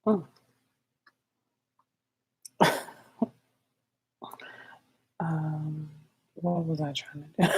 Mm. What was I trying to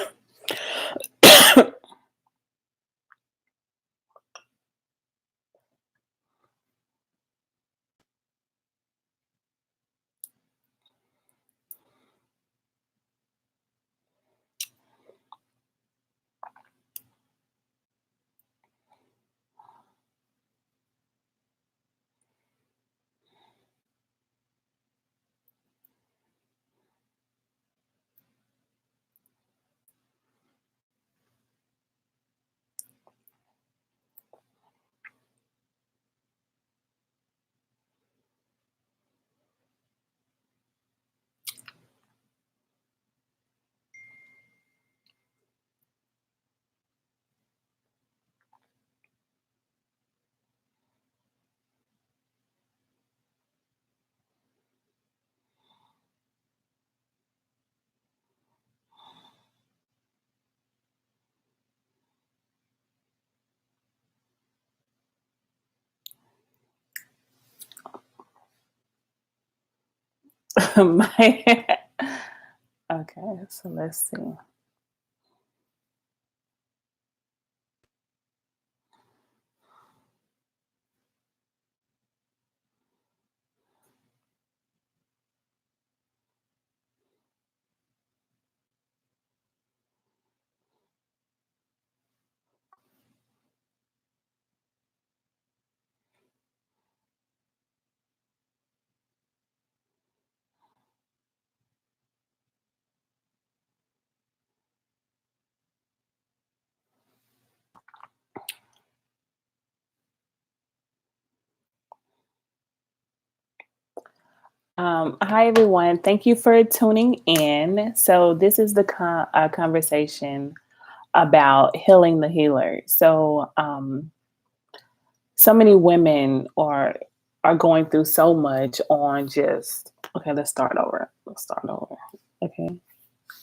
do? My- okay, so let's see. Hi, everyone. Thank you for tuning in. So, this is the conversation about healing the healer. So many women are going through so much on just okay. Let's start over. Okay.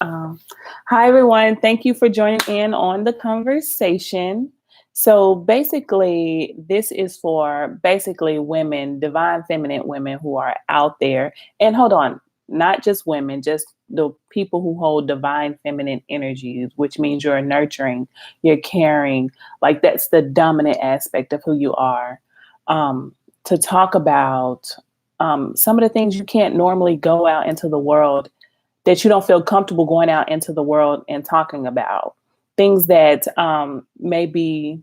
Um, Hi, everyone. Thank you for joining in on the conversation. So basically, this is for basically women, divine feminine women who are out there. And hold on, not just women, just the people who hold divine feminine energies, which means you're nurturing, you're caring. Like that's the dominant aspect of who you are. To talk about some of the things you can't normally go out into the world that you don't feel comfortable going out into the world and talking about things that may be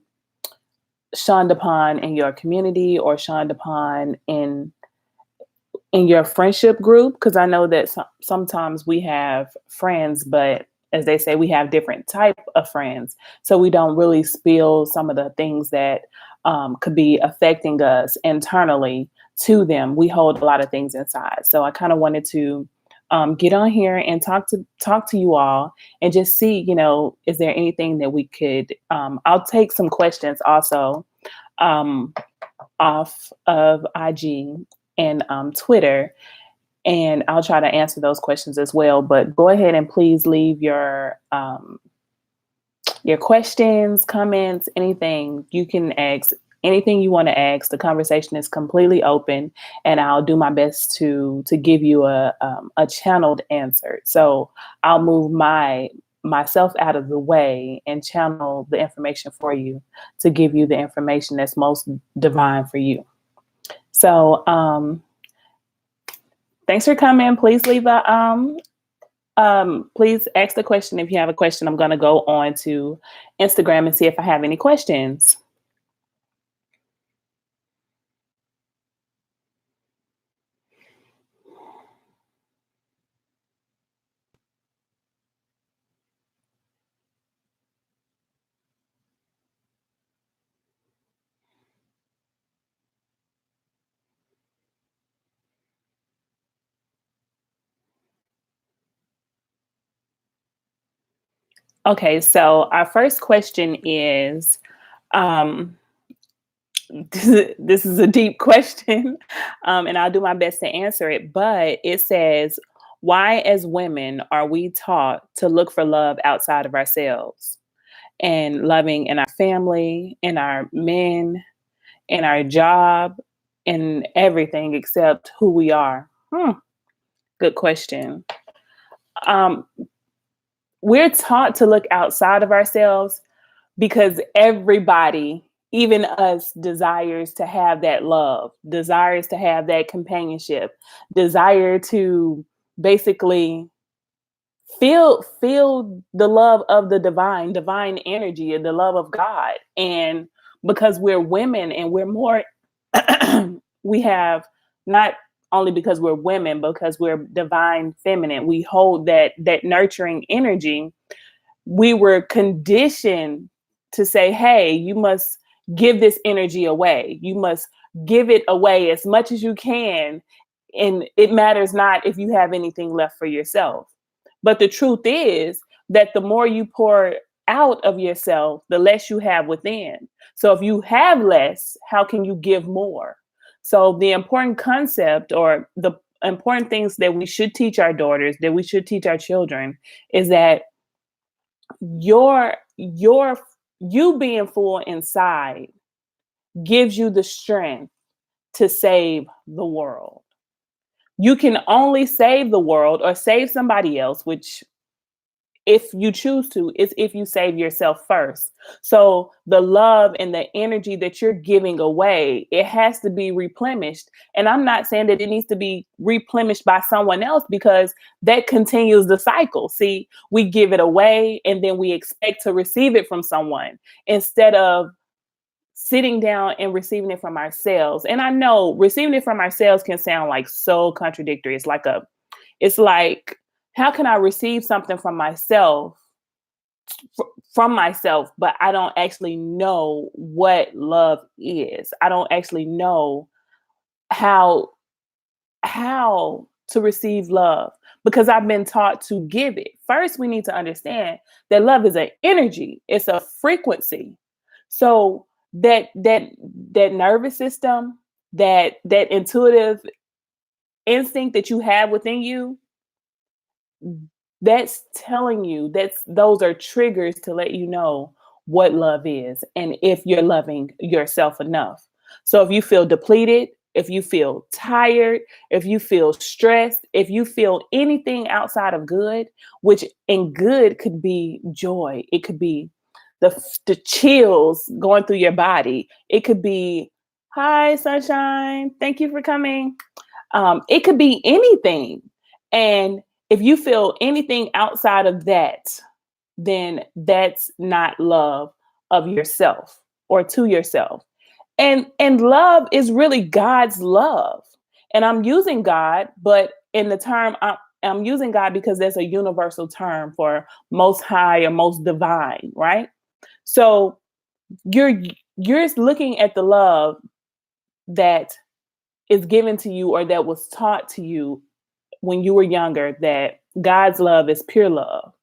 shunned upon in your community or shunned upon in your friendship group, because I know that sometimes we have friends, but as they say, we have different type of friends, so we don't really spill some of the things that could be affecting us internally to them. We hold a lot of things inside, so I kind of wanted to get on here and talk to you all and just see, is there anything that we could? I'll take some questions also um, off of IG and Twitter, and I'll try to answer those questions as well. But go ahead and please leave your questions, comments, anything you can ask. Anything you want to ask, the conversation is completely open, and I'll do my best to give you a channeled answer. So I'll move myself out of the way and channel the information for you to give you the information that's most divine for you. So thanks for coming. Please leave a please ask the question if you have a question. I'm going to go on to Instagram and see if I have any questions. Okay, so our first question is um, this is a deep question, and I'll do my best to answer it. But it says, why, as women, are we taught to look for love outside of ourselves and loving in our family, in our men, in our job? in everything except who we are? Good question. Um, we're taught to look outside of ourselves because everybody, even us, desires to have that love, desires to have that companionship, desire to basically feel the love of the divine energy and the love of God. And because we're women and we're more we have, not only because we're women, because we're divine feminine, we hold that nurturing energy. We were conditioned to say, hey, you must give this energy away. You must give it away as much as you can. And it matters not if you have anything left for yourself. But the truth is that the more you pour out of yourself, the less you have within. So if you have less, how can you give more? So the important concept, or the important things that we should teach our daughters, that we should teach our children, is that your you being full inside gives you the strength to save the world. You can only save the world or save somebody else, which, if you choose to, is if you save yourself first. So the love and the energy that you're giving away, it has to be replenished. And I'm not saying that it needs to be replenished by someone else, because that continues the cycle. See, we give it away and then we expect to receive it from someone instead of sitting down and receiving it from ourselves. And I know receiving it from ourselves can sound like so contradictory. It's like, how can I receive something from myself, but I don't actually know what love is? I don't actually know how to receive love, because I've been taught to give it. First, we need to understand that love is an energy. It's a frequency. So that nervous system, that intuitive instinct that you have within you, that's telling you, those are triggers to let you know what love is and if you're loving yourself enough. So if you feel depleted, if you feel tired, if you feel stressed, if you feel anything outside of good, which in good could be joy, it could be the chills going through your body, it could be, hi sunshine, thank you for coming. It could be anything. And if you feel anything outside of that, then that's not love of yourself or to yourself. And love is really God's love. And I'm using God, but in the term, I'm using God because there's a universal term for most high or most divine, right? So you're looking at the love that is given to you or that was taught to you when you were younger, that God's love is pure love.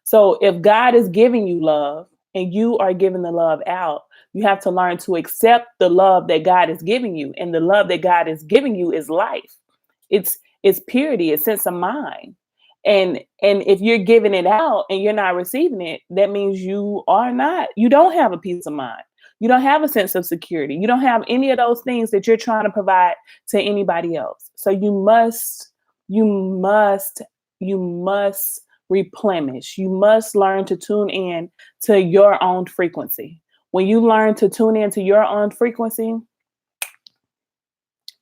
So if God is giving you love and you are giving the love out, you have to learn to accept the love that God is giving you. And the love that God is giving you is life. It's purity, it's sense of mind. And if you're giving it out and you're not receiving it, that means you don't have a peace of mind. You don't have a sense of security. You don't have any of those things that you're trying to provide to anybody else. So you must replenish. You must learn to tune in to your own frequency. When you learn to tune into your own frequency,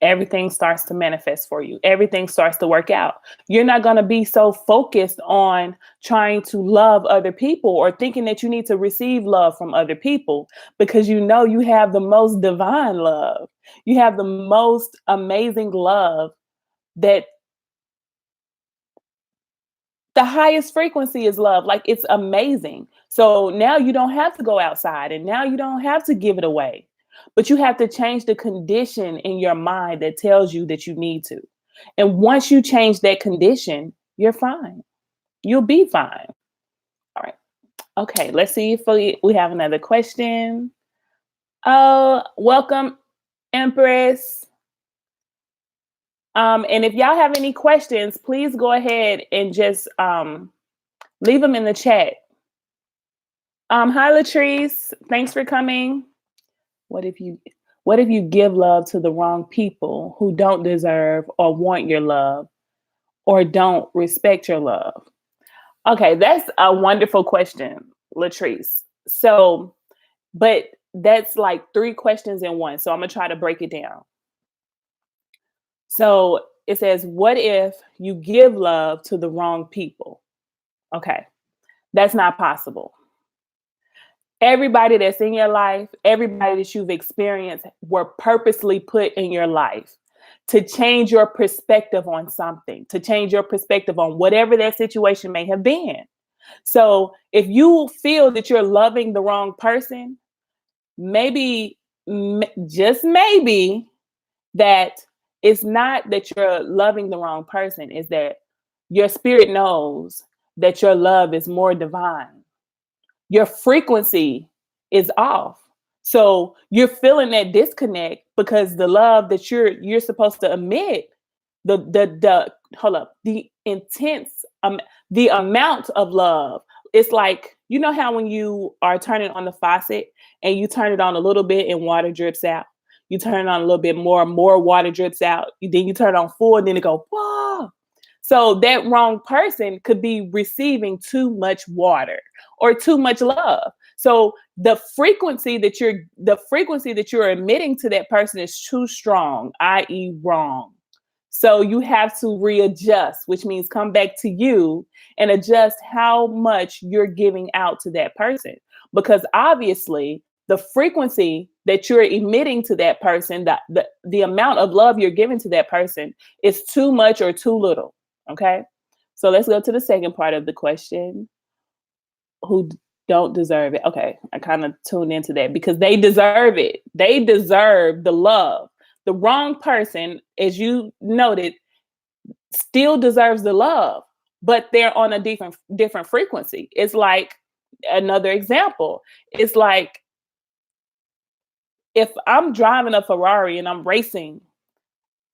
everything starts to manifest for you. Everything starts to work out. You're not going to be so focused on trying to love other people or thinking that you need to receive love from other people, because you know you have the most divine love. You have the most amazing love, that the highest frequency is love. Like, it's amazing. So now you don't have to go outside and now you don't have to give it away, but you have to change the condition in your mind that tells you that you need to. And once you change that condition, you're fine. You'll be fine. All right. Okay. Let's see if we have another question. Oh, welcome, Empress. And if y'all have any questions, please go ahead and just leave them in the chat. Hi, Latrice. Thanks for coming. What if you What if you give love to the wrong people who don't deserve or want your love or don't respect your love? Okay, that's a wonderful question, Latrice. So, but that's like three questions in one. So I'm going to try to break it down. So it says, what if you give love to the wrong people? Okay, that's not possible. Everybody that's in your life, everybody that you've experienced were purposely put in your life to change your perspective on something, to change your perspective on whatever that situation may have been. So if you feel that you're loving the wrong person, maybe, just maybe, that it's not that you're loving the wrong person, is that your spirit knows that your love is more divine. Your frequency is off. So you're feeling that disconnect because the love that you're supposed to emit, the hold up, the intense the amount of love. It's like, you know how when you are turning on the faucet and you turn it on a little bit and water drips out. You turn it on a little bit more water drips out. Then you turn it on full, and then it go, whoa. So that wrong person could be receiving too much water or too much love. So the frequency that you're emitting to that person is too strong, i.e. wrong. So you have to readjust, which means come back to you and adjust how much you're giving out to that person. Because obviously the frequency that you're emitting to that person, the amount of love you're giving to that person is too much or too little. Okay. So let's go to the second part of the question. Who don't deserve it? Okay. I kind of tuned into that because they deserve it. They deserve the love. The wrong person, as you noted, still deserves the love, but they're on a different frequency. It's like another example. It's like if I'm driving a Ferrari and I'm racing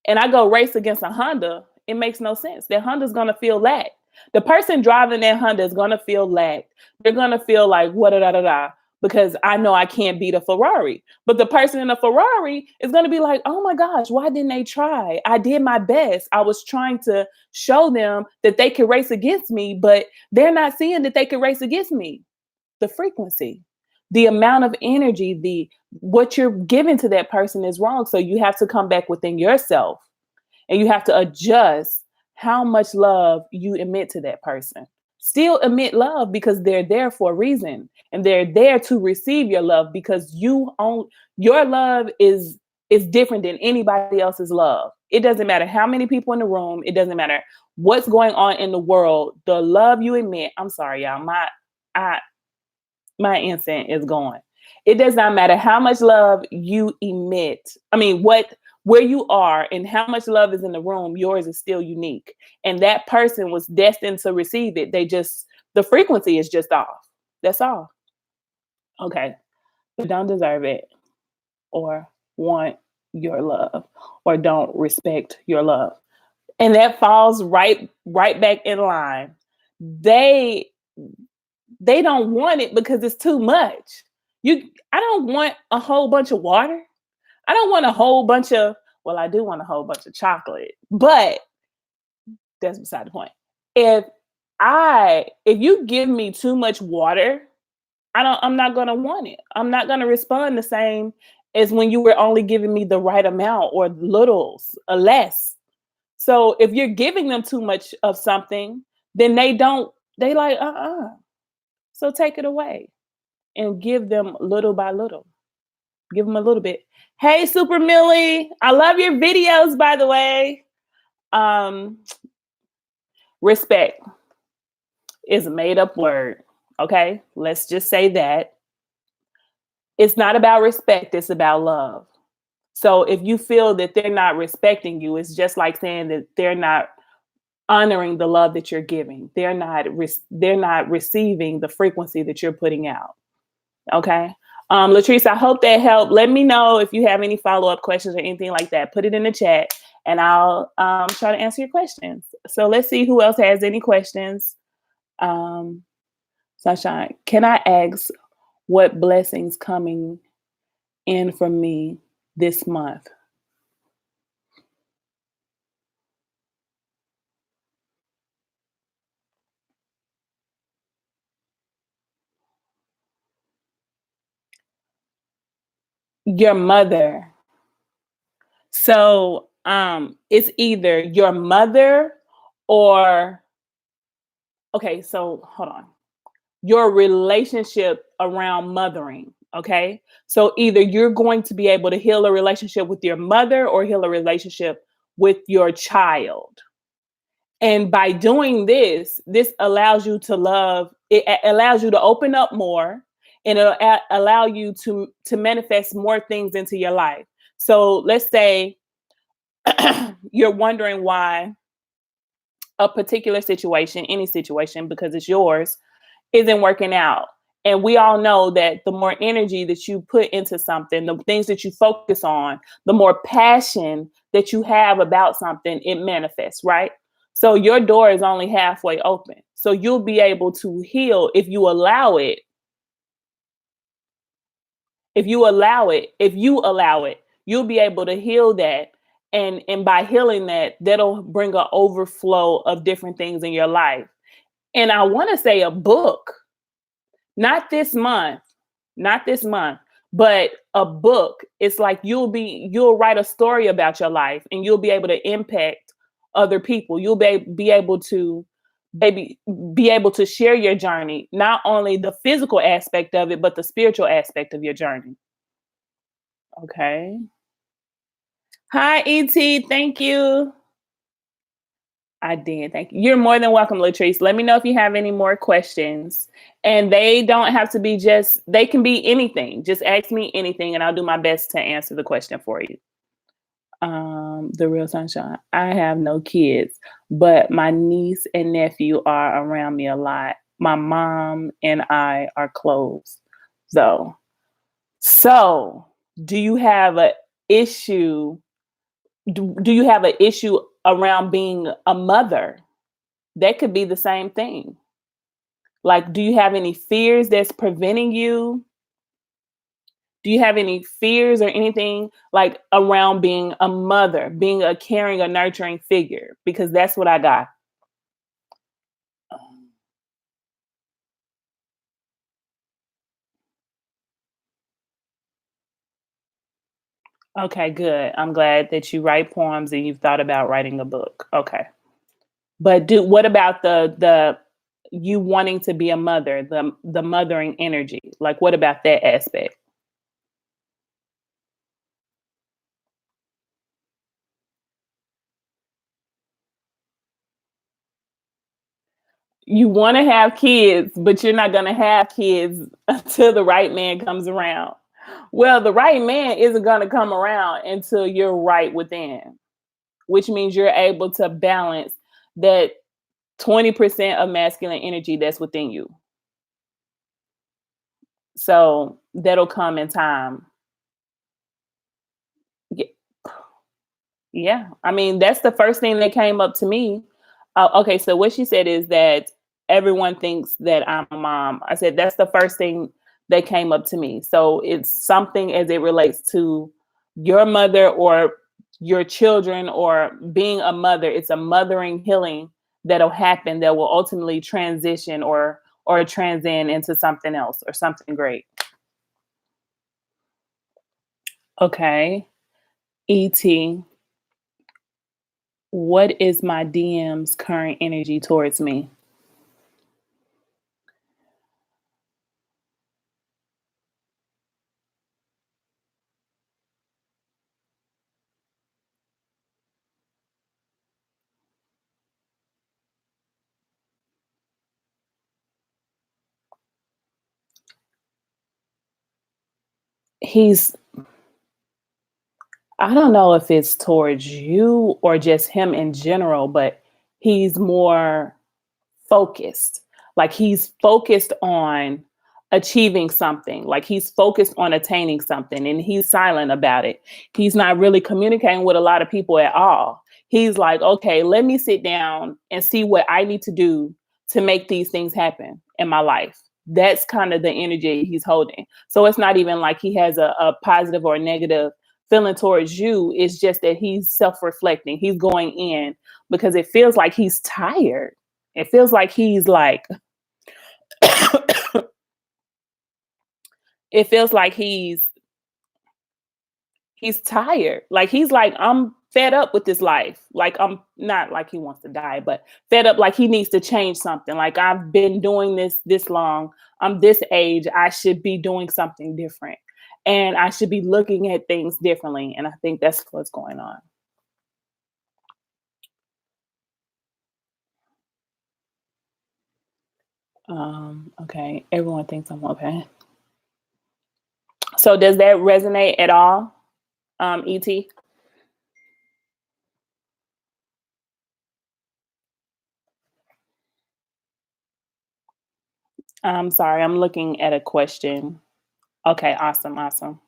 and I go race against a Honda, it makes no sense. That Honda's going to feel lack. The person driving that Honda is going to feel lack. They're going to feel like, what, da, da, da, because I know I can't beat a Ferrari. But the person in a Ferrari is going to be like, oh my gosh, why didn't they try? I did my best. I was trying to show them that they could race against me, but they're not seeing that they could race against me. The frequency, the amount of energy, what you're giving to that person is wrong. So you have to come back within yourself and you have to adjust how much love you emit to that person. Still emit love because they're there for a reason and they're there to receive your love because your love is different than anybody else's love. It doesn't matter how many people in the room. It doesn't matter what's going on in the world. The love you emit. I'm sorry, y'all. My incense is going. It does not matter how much love you emit. I mean, where you are and how much love is in the room, yours is still unique. And that person was destined to receive it. The frequency is just off. That's all. Okay. But don't deserve it or want your love or don't respect your love. And that falls right back in line. They don't want it because it's too much. I don't want a whole bunch of water. I don't want a whole bunch of, well, I do want a whole bunch of chocolate, but that's beside the point. If you give me too much water, I'm not going to want it. I'm not going to respond the same as when you were only giving me the right amount or littles or less. So if you're giving them too much of something, then they like, So take it away and give them little by little. Give them a little bit. Hey, Super Millie, I love your videos, by the way. Respect is a made up word. Okay, let's just say that. It's not about respect, it's about love. So if you feel that they're not respecting you, it's just like saying that they're not honoring the love that you're giving. They're not receiving the frequency that you're putting out. Okay. Latrice, I hope that helped. Let me know if you have any follow-up questions or anything like that. Put it in the chat and I'll try to answer your questions. So let's see who else has any questions. Sunshine, can I ask what blessings coming in from me this month? Your mother. So it's either your mother or okay, so hold on. Your relationship around mothering. Okay. So either you're going to be able to heal a relationship with your mother or heal a relationship with your child. And by doing this, this allows you to love, allows you to open up more and it'll allow you to manifest more things into your life. So let's say you're wondering why a particular situation, any situation, because it's yours, isn't working out. And we all know that the more energy that you put into something, the things that you focus on, the more passion that you have about something, it manifests, right? So your door is only halfway open. So you'll be able to heal if you allow it. If you allow it, you'll be able to heal that. And by healing that, that'll bring an overflow of different things in your life. And I want to say a book. Not this month, not this month, but a book. It's like you'll write a story about your life and you'll be able to impact other people. You'll be able to maybe be able to share your journey, not only the physical aspect of it, but the spiritual aspect of your journey. Okay. Hi, ET. Thank you. I did. Thank you. You're more than welcome, Latrice. Let me know if you have any more questions. And they don't have to be they can be anything. Just ask me anything and I'll do my best to answer the question for you. The real sunshine. I have no kids, but my niece and nephew are around me a lot. My mom and I are close, though. So, do you have a issue? Do you have an issue around being a mother? That could be the same thing. Like, do you have any fears that's preventing you? Do you have any fears or anything like around being a mother, being a caring or nurturing figure? Because that's what I got. Okay, good. I'm glad that you write poems and you've thought about writing a book. Okay. But what about the you wanting to be a mother, the mothering energy? Like what about that aspect? You want to have kids, but you're not going to have kids until the right man comes around. Well, the right man isn't going to come around until you're right within, which means you're able to balance that 20% of masculine energy that's within you. So that'll come in time. Ye- Yeah. I mean, that's the first thing that came up to me. Okay. So what she said is that everyone thinks that I'm a mom. I said, that's the first thing that came up to me. So it's something as it relates to your mother or your children or being a mother. It's a mothering healing that'll happen that will ultimately transition or transcend into something else or something great. Okay. ET, what is my DM's current energy towards me? He's, I don't know if it's towards you or just him in general, but he's more focused. Like he's focused on achieving something. Like he's focused on attaining something and he's silent about it. He's not really communicating with a lot of people at all. He's like, okay, let me sit down and see what I need to do to make these things happen in my life. That's kind of the energy he's holding. So it's not even like he has a positive or negative feeling towards you. It's just that he's self-reflecting. He's going in because it feels like he's tired. It feels like he's like, it feels like he's tired. Like he's like, I'm fed up with this life. Like I'm not like he wants to die, but fed up like he needs to change something. Like I've been doing this long. I'm this age. I should be doing something different. And I should be looking at things differently. And I think that's what's going on. Okay. Everyone thinks I'm okay. So does that resonate at all, ET? I'm sorry, I'm looking at a question. Okay, awesome, awesome.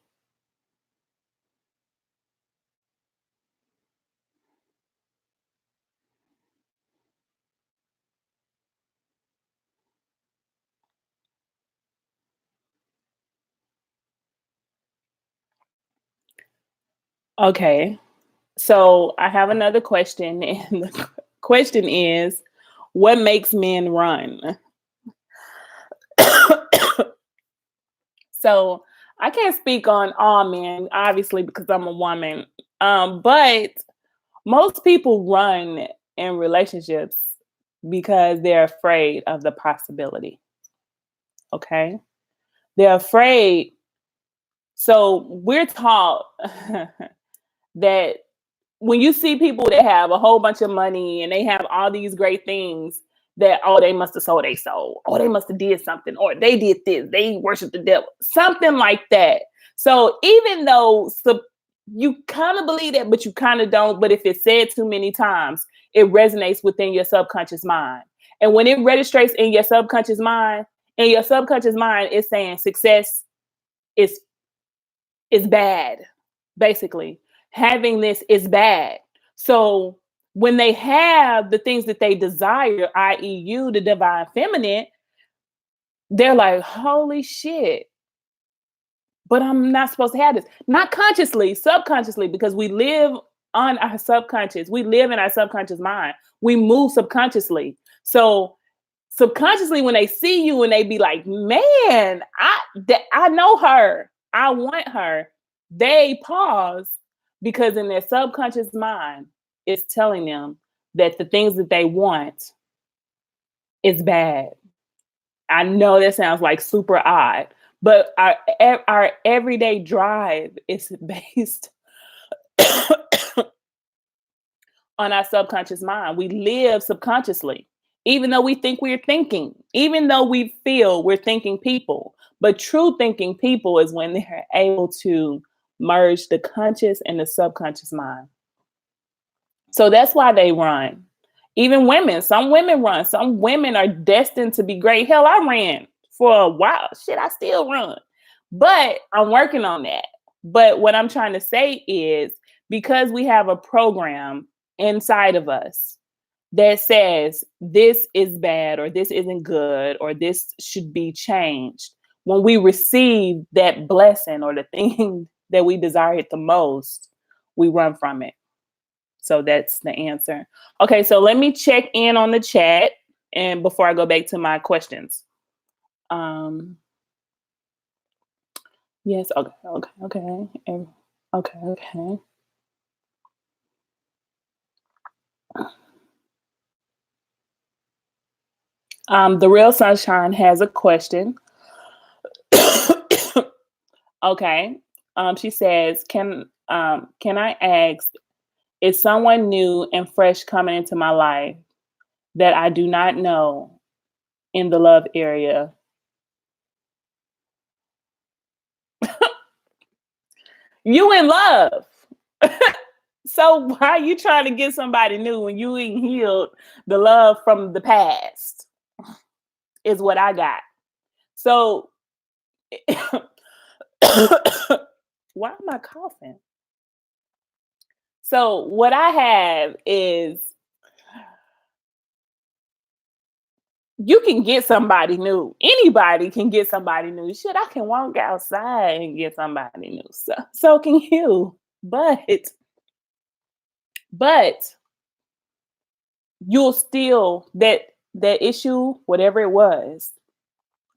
Okay, so I have another question, and the question is, what makes men run? So I can't speak on all men, obviously, because I'm a woman. But most people run in relationships because they're afraid of the possibility. Okay. They're afraid. So we're taught that when you see people that have a whole bunch of money and they have all these great things, that oh, they must have sold their soul, oh, they must have did something, or they did this, they worship the devil, something like that. So even though you kind of believe that, but you kind of don't. But if it's said too many times, it resonates within your subconscious mind. And when it registers in your subconscious mind, it's saying success is bad. Basically, having this is bad. So when they have the things that they desire, i.e., you, the divine feminine, they're like, holy shit, but I'm not supposed to have this. Not consciously, subconsciously, because we live on our subconscious. We live in our subconscious mind. We move subconsciously. So subconsciously, when they see you and they be like, man, I know her. I want her. They pause because in their subconscious mind, it's telling them that the things that they want is bad. I know that sounds like super odd, but our everyday drive is based on our subconscious mind. We live subconsciously, even though we think we're thinking, even though we feel we're thinking people. But true thinking people is when they're able to merge the conscious and the subconscious mind. So that's why they run. Even women, some women run. Some women are destined to be great. Hell, I ran for a while. Shit, I still run. But I'm working on that. But what I'm trying to say is because we have a program inside of us that says this is bad or this isn't good or this should be changed, when we receive that blessing or the thing that we desire it the most, we run from it. So that's the answer. Okay, so let me check in on the chat and before I go back to my questions. Yes, okay. The real sunshine has a question. Okay. She says, can I ask, is someone new and fresh coming into my life that I do not know in the love area? You in love. So why are you trying to get somebody new when you ain't healed the love from the past? Is what I got. So why am I coughing? So what I have is you can get somebody new. Anybody can get somebody new. Shit, I can walk outside and get somebody new. So can you. But but you'll still that issue, whatever it was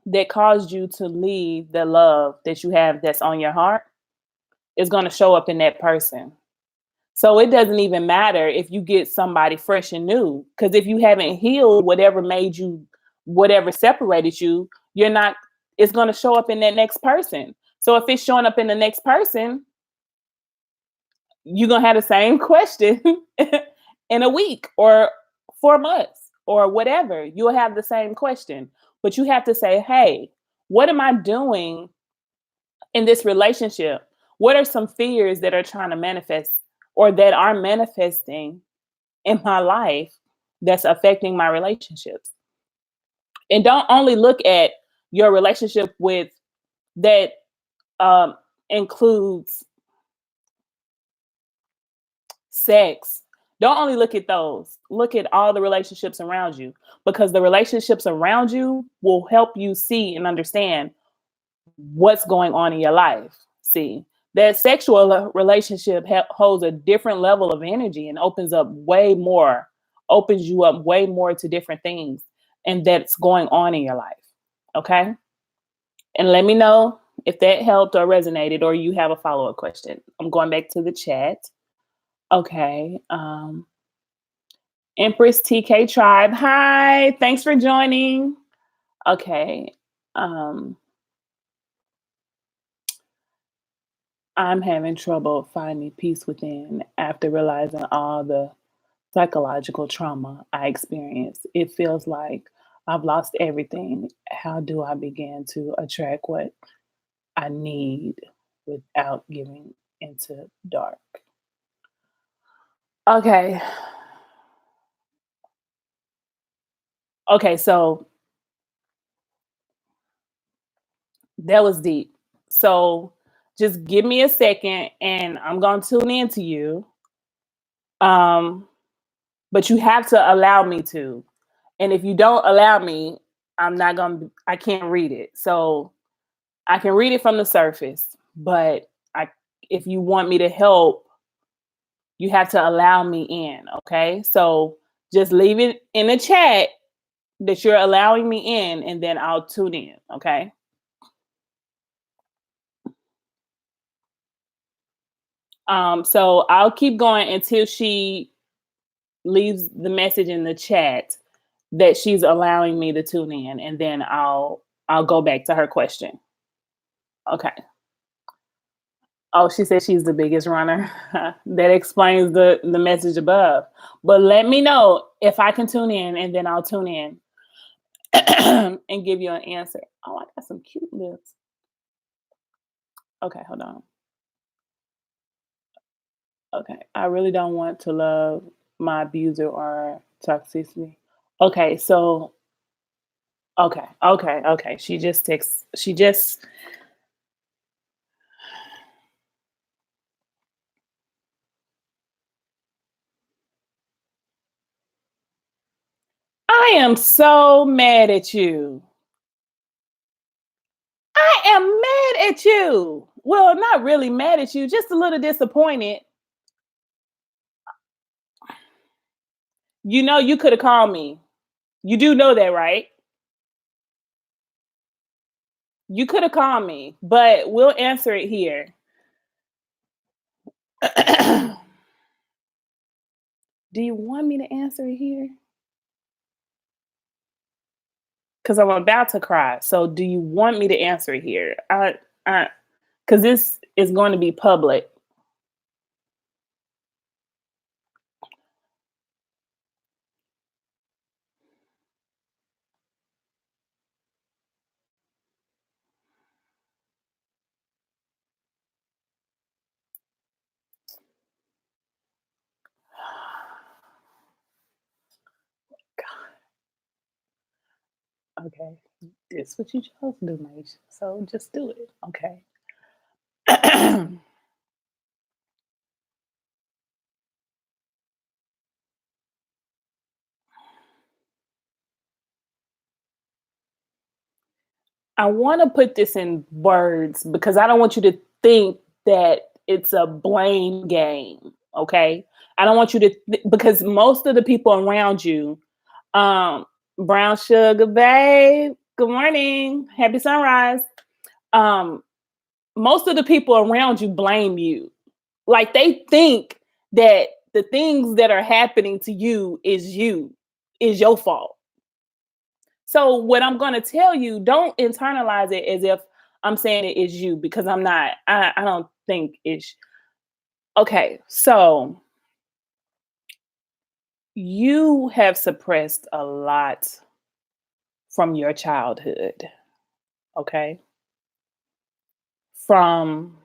that caused you to leave the love that you have that's on your heart is going to show up in that person. So it doesn't even matter if you get somebody fresh and new, because if you haven't healed whatever made you, whatever separated you, you're not, it's going to show up in that next person. So if it's showing up in the next person, you're going to have the same question in a week or 4 months or whatever. You'll have the same question, but you have to say, hey, what am I doing in this relationship? What are some fears that are trying to manifest or that are manifesting in my life that's affecting my relationships? And don't only look at your relationship with that um, includes sex. Don't only look at those. Look at all the relationships around you, because the relationships around you will help you see and understand what's going on in your life. See, that sexual relationship holds a different level of energy and opens you up way more to different things and that's going on in your life. Okay. And let me know if that helped or resonated or you have a follow up question. I'm going back to the chat. Okay. Empress TK Tribe. Hi. Thanks for joining. Okay. I'm having trouble finding peace within after realizing all the psychological trauma I experienced. It feels like I've lost everything. How do I begin to attract what I need without giving into dark? Okay. Okay, so that was deep. So just give me a second and I'm going to tune in to you. Um, but you have to allow me to. And if you don't allow me, I can't read it. So I can read it from the surface, but if you want me to help, you have to allow me in. Okay. So just leave it in the chat that you're allowing me in, and then I'll tune in. Okay. So I'll keep going until she leaves the message in the chat that she's allowing me to tune in, and then I'll go back to her question. Okay. Oh, she said she's the biggest runner. That explains the message above. But let me know if I can tune in, and then I'll tune in and give you an answer. Oh, I got some cute lips. Okay, hold on. Okay, I really don't want to love my abuser or toxicity. Okay, so okay. She just texts. She just. I am so mad at you. I am mad at you. Well, not really mad at you, just a little disappointed. You know, you could have called me. You do know that, right? You could have called me, but we'll answer it here. Do you want me to answer it here? Because I'm about to cry. So, do you want me to answer it here? Because this is going to be public. Okay, this what you chose to do, mate. So just do it. Okay. I want to put this in words because I don't want you to think that it's a blame game. Okay. I don't want you to, because most of the people around you, um, brown sugar, babe, good morning. Happy sunrise. Um, most of the people around you blame you. Like they think that the things that are happening to you, is your fault. So what I'm going to tell you, don't internalize it as if I'm saying it is you, because I'm not. I don't think it's okay. So you have suppressed a lot from your childhood. Okay. From,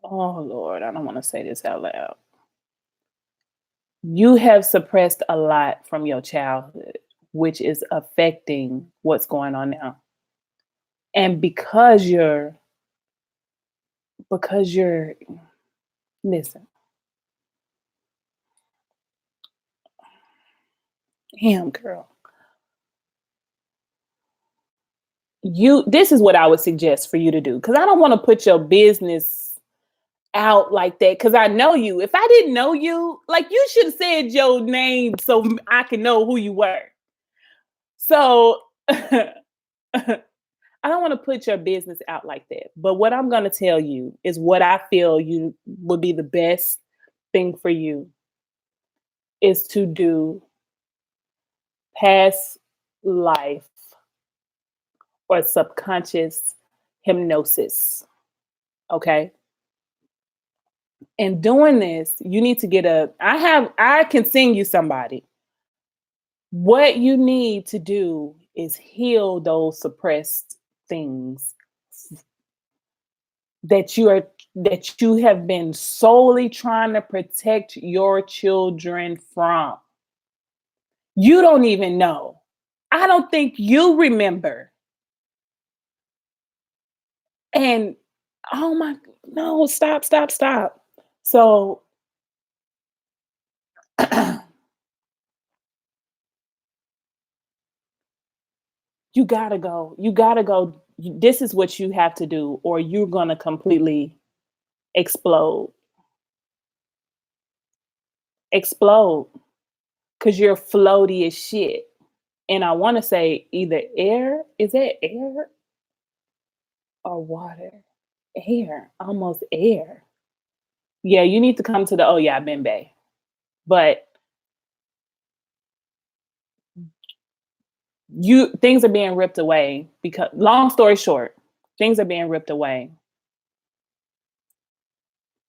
oh Lord, I don't want to say this out loud. You have suppressed a lot from your childhood, which is affecting what's going on now. And because you're listen, him girl. This is what I would suggest for you to do, because I don't want to put your business out like that, because I know you. If I didn't know you, like, you should have said your name so I can know who you were. So I don't want to put your business out like that. But what I'm going to tell you is what I feel you would be the best thing for you is to do past life or subconscious hypnosis. Okay. And doing this, you need to get I can sing you somebody. What you need to do is heal those suppressed things that you have been solely trying to protect your children from. You don't even know. I don't think you remember. And oh my, no, stop, stop, stop. So you gotta go. You gotta go. This is what you have to do, or you're gonna completely explode. Explode. Cause you're floaty as shit. And I wanna say either air, is that air or water? Air, almost air. Yeah, you need to come to the oh yeah, Ben Bay. But things are being ripped away, because long story short, things are being ripped away.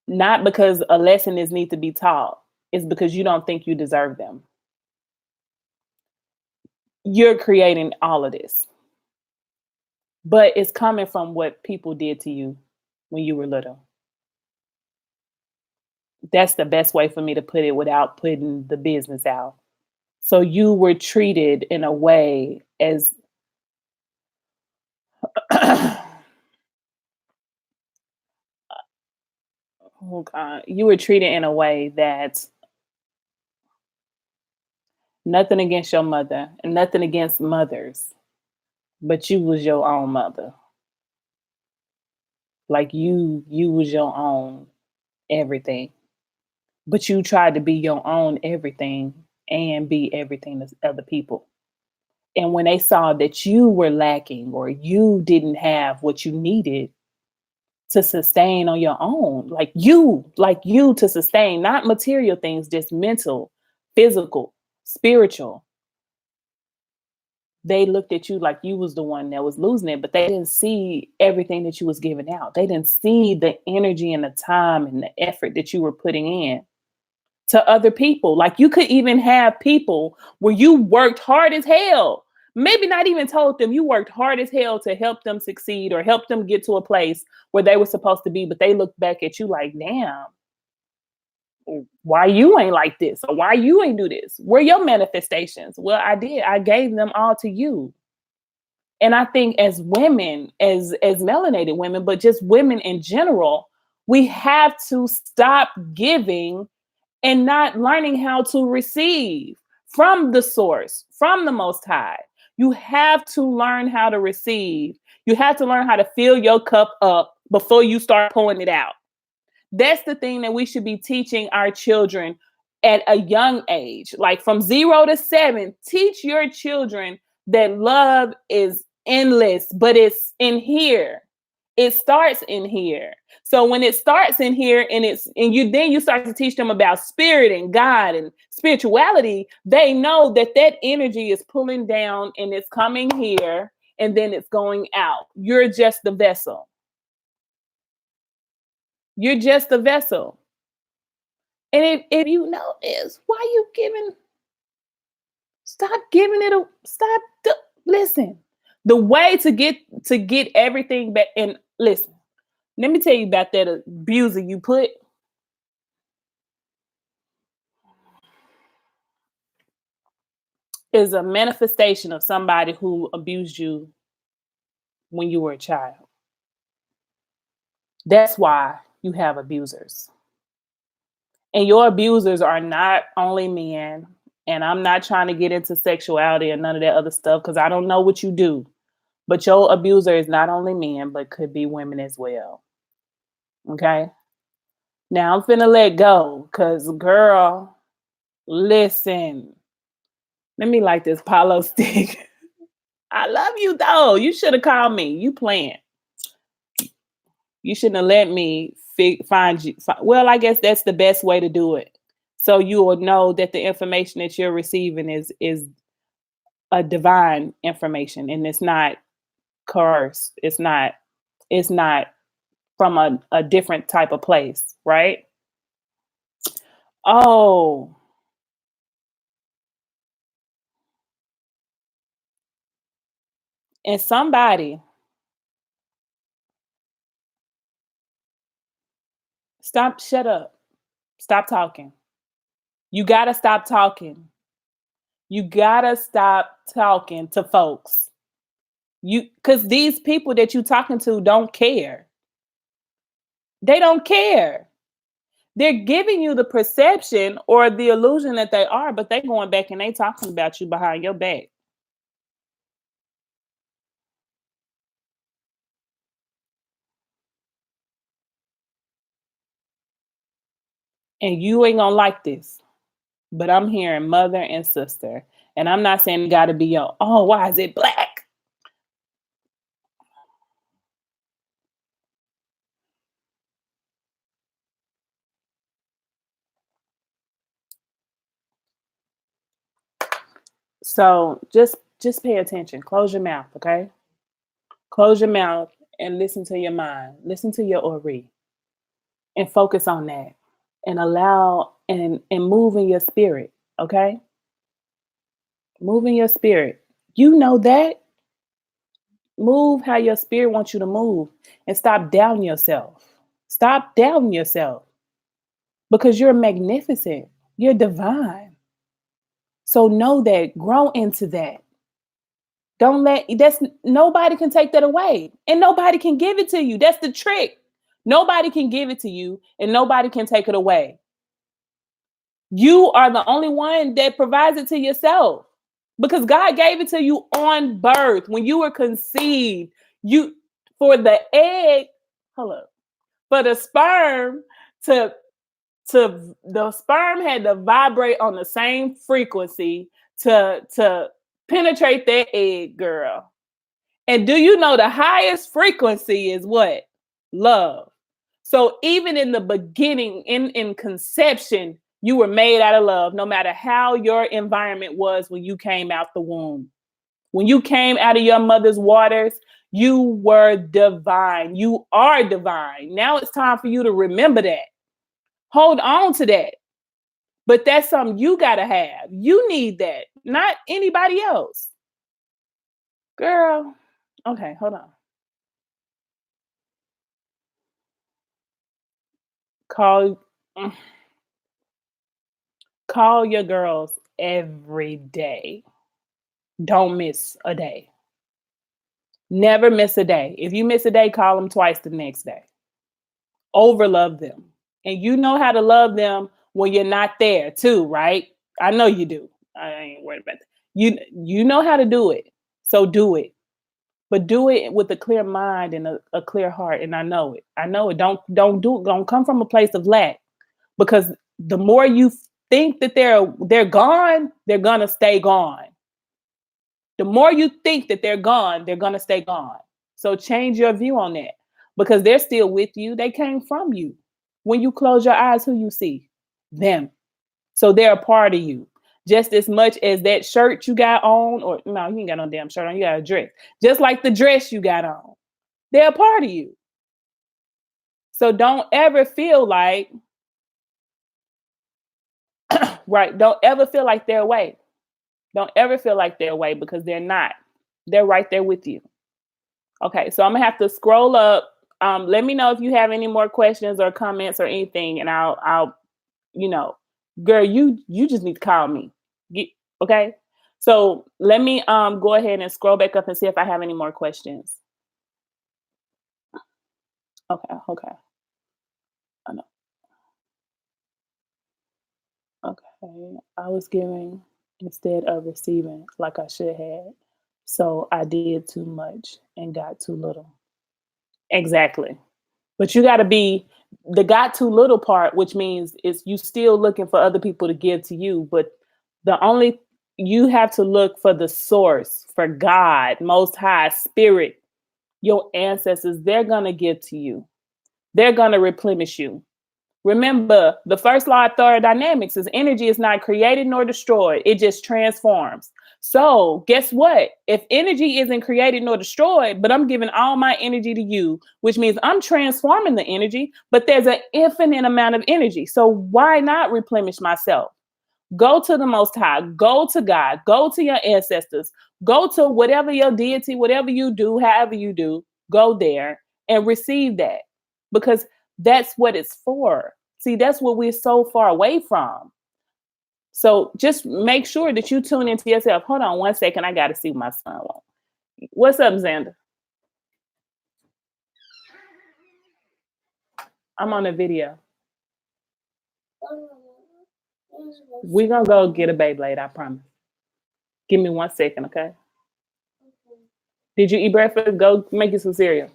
Not because a lesson is need to be taught, it's because you don't think you deserve them. You're creating all of this. But it's coming from what people did to you when you were little. That's the best way for me to put it without putting the business out. So you were treated in a way as oh God, you were treated in a way that nothing against your mother and nothing against mothers, but you was your own mother. Like you was your own everything. But you tried to be your own everything and be everything to other people. And when they saw that you were lacking or you didn't have what you needed to sustain on your own, like you to sustain, not material things, just mental, physical, spiritual, they looked at you like you was the one that was losing it, but they didn't see everything that you was giving out. They didn't see the energy and the time and the effort that you were putting in to other people. Like you could even have people where you worked hard as hell. Maybe not even told them you worked hard as hell to help them succeed or help them get to a place where they were supposed to be, but they look back at you like, damn, why you ain't like this? Or why you ain't do this? Where your manifestations? Well, I did. I gave them all to you. And I think as women, as melanated women, but just women in general, we have to stop giving and not learning how to receive from the source, from the Most High. You have to learn how to receive. You have to learn how to fill your cup up before you start pouring it out. That's the thing that we should be teaching our children at a young age, like from 0 to 7. Teach your children that love is endless, but it's in here. It starts in here. So when it starts in here and you start to teach them about spirit and God and spirituality, they know that that energy is pulling down and it's coming here and then it's going out. You're just the vessel. You're just the vessel. And if you know this, why you giving? Stop giving it a stop. Listen, the way to get everything back. And listen, let me tell you about that abuser you put. Is a manifestation of somebody who abused you when you were a child. That's why you have abusers. And your abusers are not only men. And I'm not trying to get into sexuality and none of that other stuff because I don't know what you do. But your abuser is not only men, but could be women as well. Okay. Now I'm finna let go because, girl, listen. Let me light this Palo stick. I love you though. You should have called me. You playing. You shouldn't have let me find you. Well, I guess that's the best way to do it. So you will know that the information that you're receiving is a divine information and it's not coerced. It's not from a different type of place, right? Oh, and somebody shut up. Stop talking. You got to stop talking. You got to stop talking to folks. Cuz these people that you talking to don't care. They don't care. They're giving you the perception or the illusion that they are, but they going back and they talking about you behind your back. And you ain't gonna like this. But I'm hearing mother and sister. And I'm not saying it gotta be your, oh, why is it black? So just pay attention. Close your mouth, okay? Close your mouth and listen to your mind. Listen to your Ori and focus on that. And allow and move in your spirit, okay? Move in your spirit. You know that. Move how your spirit wants you to move and stop doubting yourself. Stop doubting yourself because you're magnificent. You're divine. So know that, grow into that. Don't let that's nobody can take that away and nobody can give it to you. That's the trick. Nobody can give it to you and nobody can take it away. You are the only one that provides it to yourself because God gave it to you on birth when you were conceived. You for the egg, hold up, for the sperm to the sperm had to vibrate on the same frequency to penetrate that egg, girl. And do you know the highest frequency is what? Love. So even in the beginning, in conception, you were made out of love, no matter how your environment was when you came out the womb. When you came out of your mother's waters, you were divine. You are divine. Now it's time for you to remember that. Hold on to that. But that's something you got to have. You need that, not anybody else. Girl, okay, hold on. Call mm, call your girls every day. Don't miss a day. Never miss a day. If you miss a day, call them twice the next day. Overlove them. And you know how to love them when you're not there too, right? I know you do. I ain't worried about that. You know how to do it. So do it. but do it with a clear mind and a clear heart. And I know it. I know it. Don't come from a place of lack, because the more you think that they're gone, they're gonna stay gone. The more you think that they're gone, they're gonna stay gone. So change your view on that, because they're still with you. They came from you. When you close your eyes, who you see? Them. So they're a part of you. Just as much as that shirt you got on, or no, you ain't got no damn shirt on, you got a dress. Just like the dress you got on, they're a part of you. So don't ever feel like, right, don't ever feel like they're away. Don't ever feel like they're away, because they're not. They're right there with you. Okay, so I'm gonna have to scroll up. Let me know if you have any more questions or comments or anything, and I'll girl, you just need to call me. Okay. So let me go ahead and scroll back up and see if I have any more questions. Okay. I know. Okay. I was giving instead of receiving like I should have. So I did too much and got too little. Exactly. But you got to be the got too little part, which means is you still looking for other people to give to you. But you have to look for the source, for God, Most High, Spirit, your ancestors. They're going to give to you. They're going to replenish you. Remember, the first law of thermodynamics is energy is not created nor destroyed. It just transforms. So guess what? If energy isn't created nor destroyed, but I'm giving all my energy to you, which means I'm transforming the energy, but there's an infinite amount of energy. So why not replenish myself? Go to the Most High, go to God, go to your ancestors, go to whatever your deity, whatever you do, however you do, go there and receive that, because that's what it's for. See, that's what we're so far away from. So just make sure that you tune into yourself. Hold on 1 second. I got to see what my son wants. What's up, Xander? I'm on a video. We're going to go get a Beyblade, I promise. Give me 1 second, okay? Did you eat breakfast? Go make you some cereal.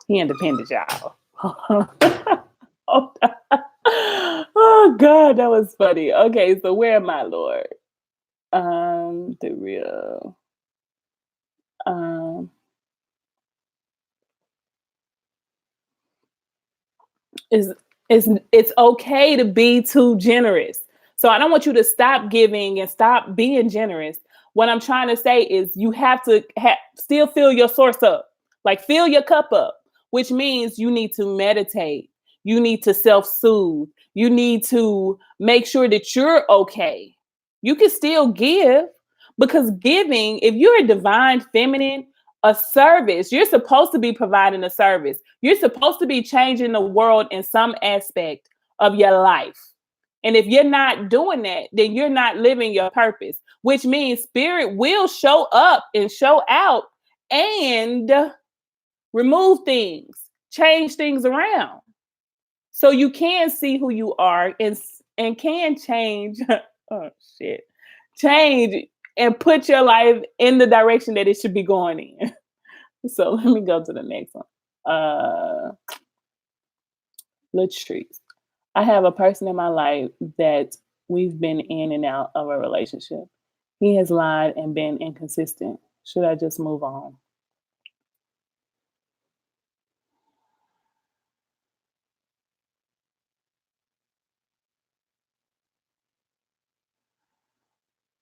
He independent, y'all. Oh God, that was funny. Okay, so where am I, Lord? The real. It's okay to be too generous. So I don't want you to stop giving and stop being generous. What I'm trying to say is you have to still fill your source up, like fill your cup up, which means you need to meditate. You need to self-soothe. You need to make sure that you're okay. You can still give, because giving, if you're a divine feminine, a service, you're supposed to be providing a service. You're supposed to be changing the world in some aspect of your life. And if you're not doing that, then you're not living your purpose, which means spirit will show up and show out and remove things, change things around. So you can see who you are and can change. Oh shit. Change and put your life in the direction that it should be going in. So let me go to the next one. Latrice. I have a person in my life that we've been in and out of a relationship. He has lied and been inconsistent. Should I just move on?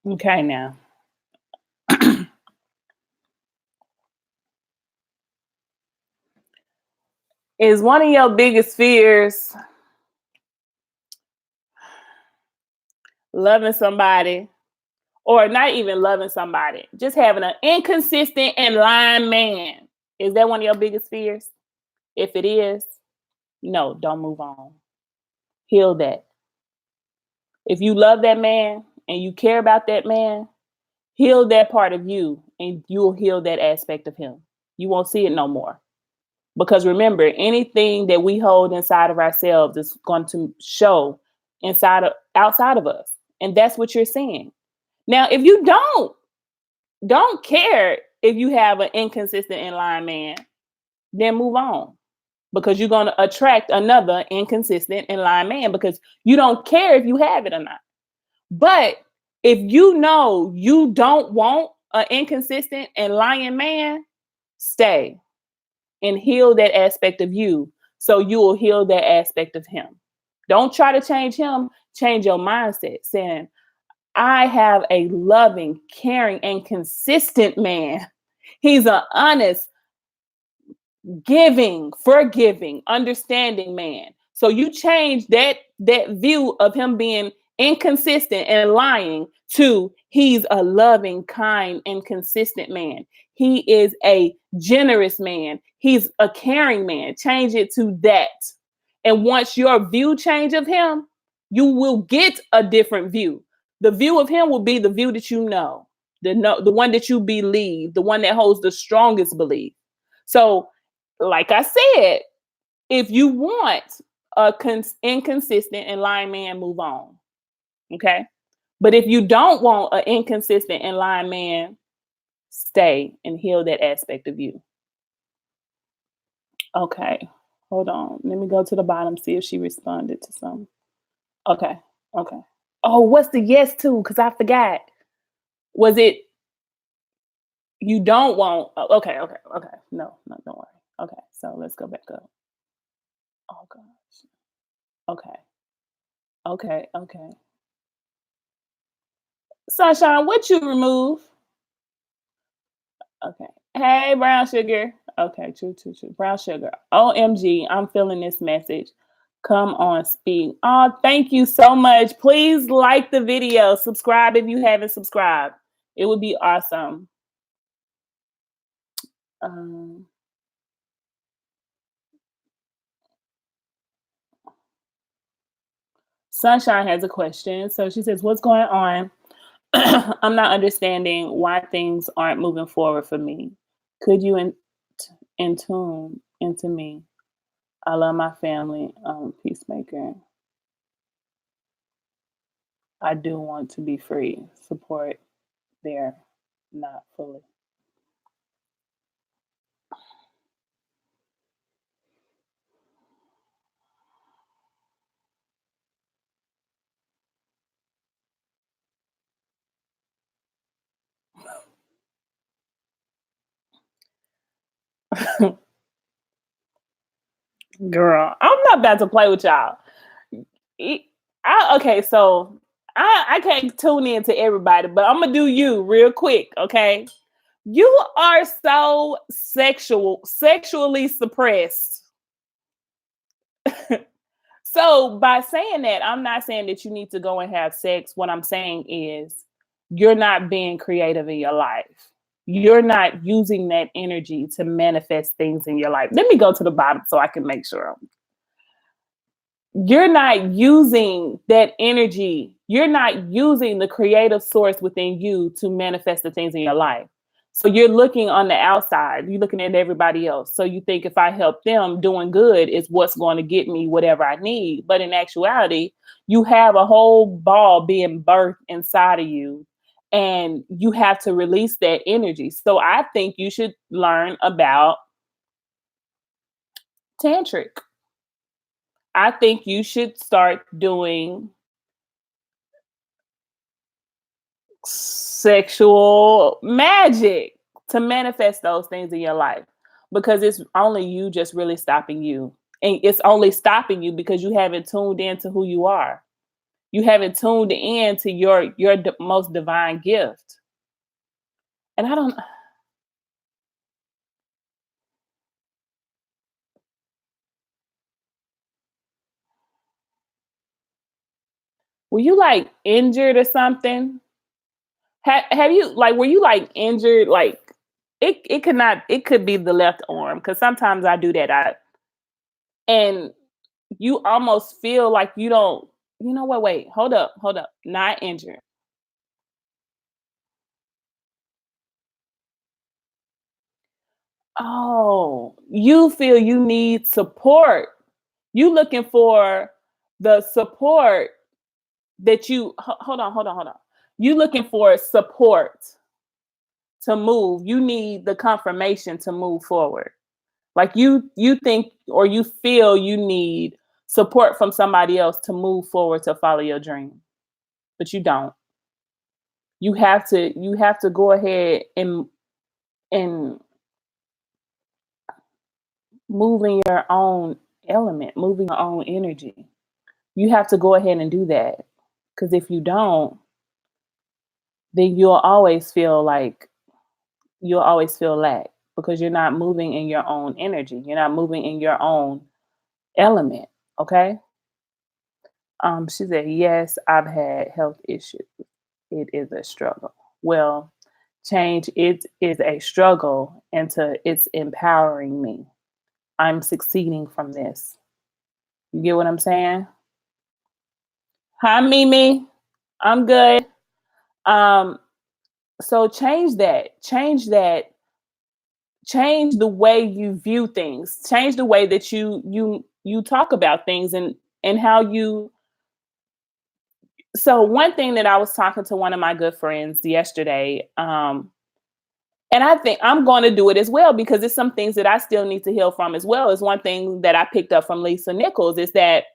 Okay, now. Is one of your biggest fears loving somebody, or not even loving somebody, just having an inconsistent and lying man? Is that one of your biggest fears? If it is, no, don't move on. Heal that. If you love that man and you care about that man, heal that part of you and you'll heal that aspect of him. You won't see it no more. Because remember, anything that we hold inside of ourselves is going to show outside of us. And that's what you're seeing. Now, if you don't care, if you have an inconsistent in line man, then move on, because you're going to attract another inconsistent in line man, because you don't care if you have it or not. But if you know you don't want an inconsistent and lying man, stay and heal that aspect of you, so you will heal that aspect of him. Don't try to change him, change your mindset, saying, I have a loving, caring, and consistent man. He's an honest, giving, forgiving, understanding man. So you change that view of him being inconsistent and lying to he's a loving, kind, and consistent man. He is a generous man. He's a caring man. Change it to that. And once your view change of him, you will get a different view. The view of him will be the view that you know, the one that you believe, the one that holds the strongest belief. So, like I said, if you want a inconsistent and lying man, move on. Okay. But if you don't want an inconsistent and lying man, stay and heal that aspect of you. Okay. Hold on. Let me go to the bottom, see if she responded to something. Okay. Okay. Oh, what's the yes to? Because I forgot. Was it you don't want? Okay. Okay. Okay. No, don't worry. Okay. So let's go back up. Oh, gosh. Okay. Okay. Okay. Sunshine, what you remove? Okay. Hey, brown sugar. Okay, true. Brown sugar. OMG, I'm feeling this message. Come on, speak. Oh, thank you so much. Please like the video. Subscribe if you haven't subscribed. It would be awesome. Sunshine has a question. So she says, what's going on? I'm not understanding why things aren't moving forward for me. Could you tune into me? I love my family, peacemaker. I do want to be free. Support there, not fully. Girl, I'm not about to play with y'all. Okay, so I can't tune in to everybody, but I'm gonna do you real quick, okay? You are so sexually suppressed. So by saying that, I'm not saying that you need to go and have sex. What I'm saying is you're not being creative in your life. You're not using that energy to manifest things in your life. Let me go to the bottom so I can make sure. You're not using that energy. You're not using the creative source within you to manifest the things in your life. So you're looking on the outside, you're looking at everybody else. So you think if I help them, doing good is what's going to get me whatever I need. But in actuality, you have a whole ball being birthed inside of you, and you have to release that energy. So I think you should learn about tantric. I think you should start doing sexual magic to manifest those things in your life, because it's only you just really stopping you, and it's only stopping you because you haven't tuned into who you are. You haven't tuned in to your most divine gift. And I don't. Were you like injured or something? Have you like were you like injured? Like it could not. It could be the left arm, because sometimes I do that. And you almost feel like you don't, you know what? Wait, hold up. Not injured. Oh, you feel you need support. You looking for the support that you hold on. You looking for support. to move. You need the confirmation to move forward. Like you think or you feel you need support from somebody else to move forward to follow your dream. But you don't. You have to go ahead and move in your own element, move in your own energy. You have to go ahead and do that. Because if you don't, then you'll always feel lack because you're not moving in your own energy. You're not moving in your own element. Okay. She said, yes, I've had health issues. It is a struggle. Well, change it is a struggle into it's empowering me. I'm succeeding from this. You get what I'm saying? Hi, Mimi. I'm good. Um, so change that. Change the way you view things. Change the way that you talk about things and how you. So one thing that I was talking to one of my good friends yesterday, and I think I'm going to do it as well because it's some things that I still need to heal from as well. Is one thing that I picked up from Lisa Nichols is that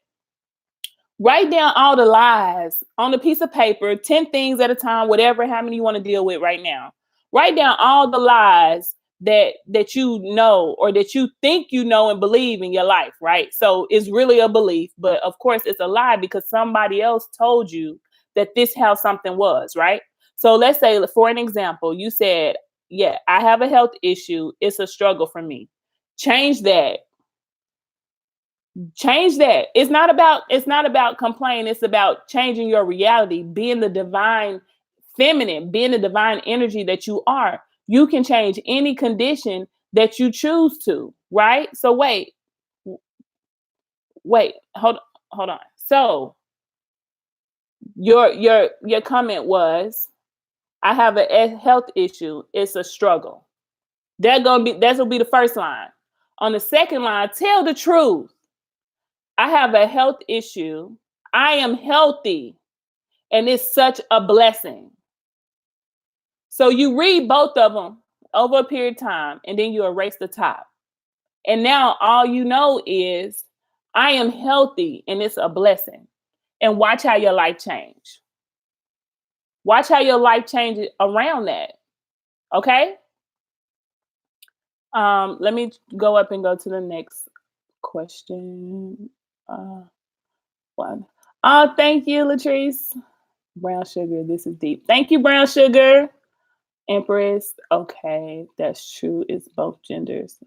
write down all the lies on a piece of paper, 10 things at a time, whatever, how many you want to deal with right now. Write down all the lies that you know or that you think you know and believe in your life, right? So it's really a belief, but of course it's a lie because somebody else told you that this how something was, right? So let's say, for an example, you said, yeah, I have a health issue. It's a struggle for me. Change that. It's not about complaining. It's about changing your reality, being the divine feminine, being the divine energy that you are. You can change any condition that you choose to, right? So wait, hold on. So your comment was, I have a health issue. It's a struggle. That'll be the first line. On the second line, tell the truth. I have a health issue. I am healthy. And it's such a blessing. So you read both of them over a period of time, and then you erase the top. And now all you know is, I am healthy, and it's a blessing. And watch how your life change. Watch how your life changes around that. Okay? Let me go up and go to the next question. One. Oh, thank you, Latrice. Brown sugar. This is deep. Thank you, brown sugar. Empress. Okay, that's true. It's both genders.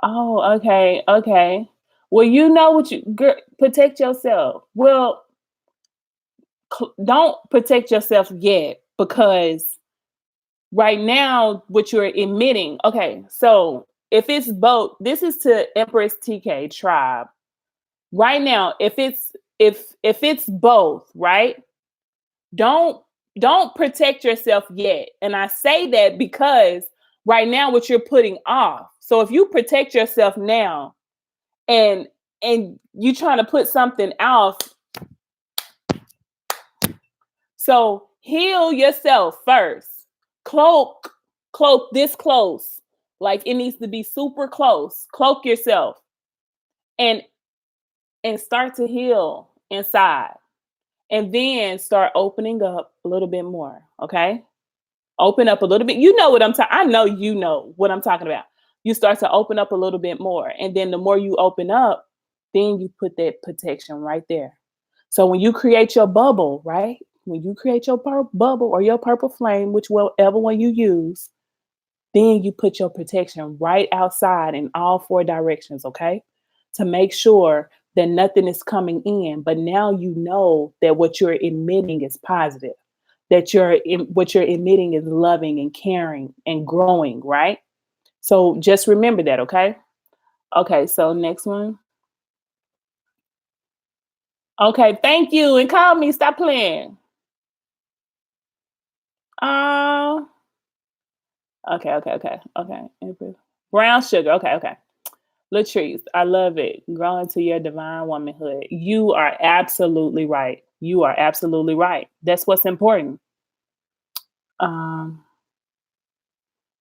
Oh, okay, okay. Well, you know what protect yourself. Well, don't protect yourself yet because right now what you're emitting. Okay, so if it's both, this is to Empress TK tribe. Right now, if it's both, right? Don't don't protect yourself yet. And I say that because right now what you're putting off. So if you protect yourself now and you trying to put something off, so heal yourself first. Cloak this close. Like it needs to be super close. Cloak yourself and start to heal inside. And then start opening up a little bit more, okay? Open up a little bit. You know what I'm talking. I know you know what I'm talking about. You start to open up a little bit more, and then the more you open up, then you put that protection right there. So when you create your bubble, right? When you create your bubble or your purple flame, whichever one you use, then you put your protection right outside in all four directions, okay? To make sure that nothing is coming in. But now you know that what you're emitting is positive, that what you're emitting is loving and caring and growing, right? So just remember that, okay? Okay, so next one. Okay, thank you. And call me. Stop playing. Uh, okay. Brown sugar. Okay. Latrice, I love it. Grow into your divine womanhood. You are absolutely right. You are absolutely right. That's what's important. Um,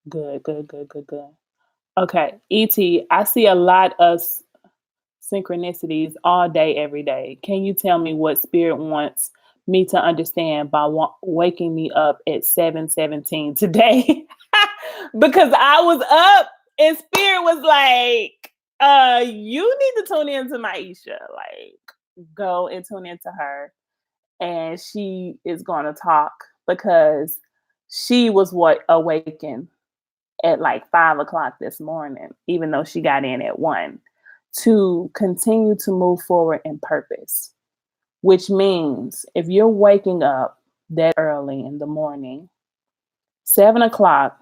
Good, good, good, good, good. Okay, ET, I see a lot of synchronicities all day, every day. Can you tell me what spirit wants me to understand by waking me up at 7:17 today? Because I was up and spirit was like, you need to tune into Maisha. Like, go and tune into her. And she is gonna talk because she was what awakened at like 5 o'clock this morning, even though she got in at 1, to continue to move forward in purpose, which means if you're waking up that early in the morning, 7 o'clock,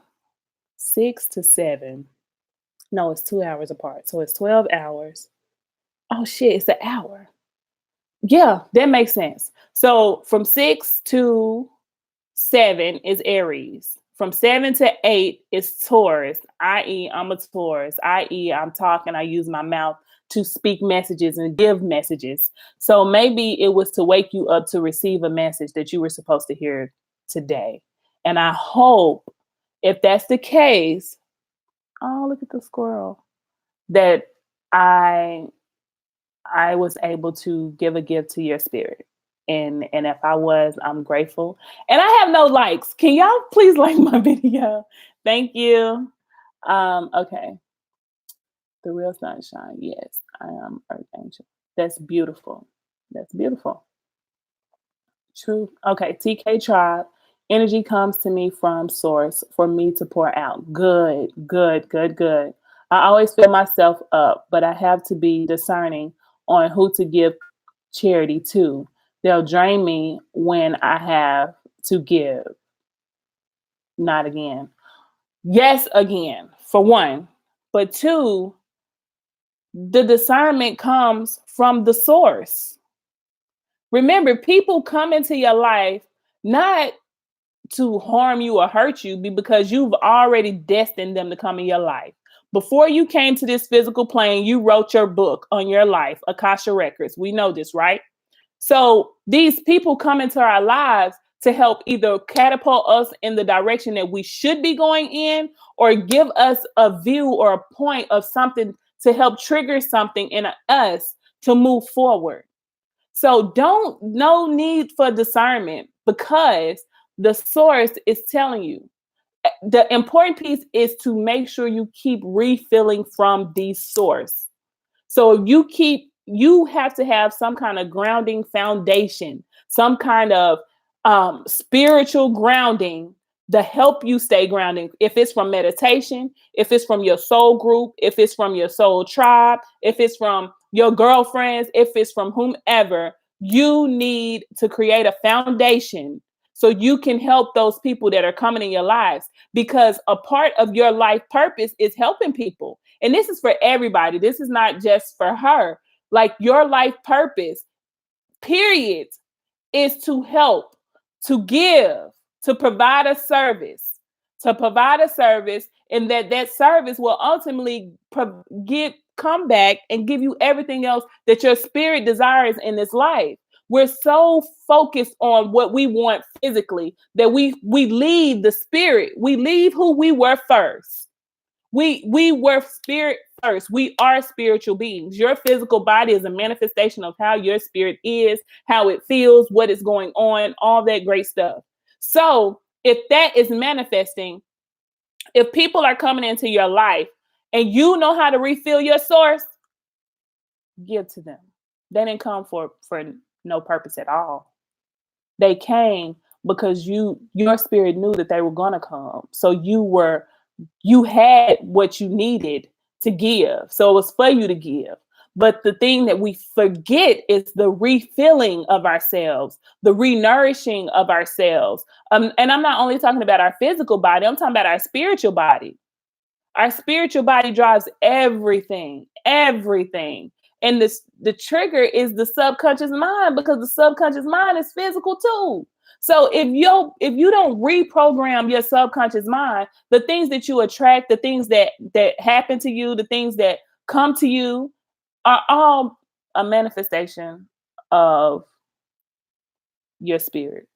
6 to 7, no, it's 2 hours apart. So it's 12 hours. Oh shit, it's an hour. Yeah, that makes sense. So from 6 to 7 is Aries. From 7 to 8 is Taurus, i.e., I'm a Taurus, i.e., I'm talking, I use my mouth to speak messages and give messages. So maybe it was to wake you up to receive a message that you were supposed to hear today. And I hope if that's the case, oh, look at the squirrel, that I was able to give a gift to your spirit. And if I was, I'm grateful. And I have no likes. Can y'all please like my video? Thank you. Okay. The real sunshine. Yes, I am Earth Angel. That's beautiful. That's beautiful. True. Okay. TK Tribe. Energy comes to me from source for me to pour out. Good, good, good, good. I always fill myself up, but I have to be discerning on who to give charity to. They'll drain me when I have to give. Not again. Yes, again, for one. But two, the discernment comes from the source. Remember, people come into your life not to harm you or hurt you because you've already destined them to come in your life. Before you came to this physical plane, you wrote your book on your life, Akasha Records. We know this, right? So these people come into our lives to help either catapult us in the direction that we should be going in, or give us a view or a point of something to help trigger something in us to move forward. So no need for discernment, because the source is telling you. The important piece is to make sure you keep refilling from the source. So you have to have some kind of grounding foundation, some kind of spiritual grounding to help you stay grounded. If it's from meditation, if it's from your soul group, if it's from your soul tribe, if it's from your girlfriends, if it's from whomever, you need to create a foundation so you can help those people that are coming in your lives, because a part of your life purpose is helping people. And this is for everybody. This is not just for her. Like, your life purpose, period, is to help, to give, to provide a service, and that service will ultimately come back and give you everything else that your spirit desires in this life. We're so focused on what we want physically that we leave the spirit. We leave who we were first. We were spirit first. We are spiritual beings. Your physical body is a manifestation of how your spirit is, how it feels, what is going on, all that great stuff. So if that is manifesting, if people are coming into your life and you know how to refill your source, give to them. They didn't come for no purpose at all. They came because your spirit knew that they were going to come. So you had what you needed to give. So it was for you to give. But the thing that we forget is the refilling of ourselves, the renourishing of ourselves. And I'm not only talking about our physical body, I'm talking about our spiritual body. Our spiritual body drives everything, everything. And the trigger is the subconscious mind, because the subconscious mind is physical too. So if you don't reprogram your subconscious mind, the things that you attract, the things that happen to you, the things that come to you are all a manifestation of your spirit,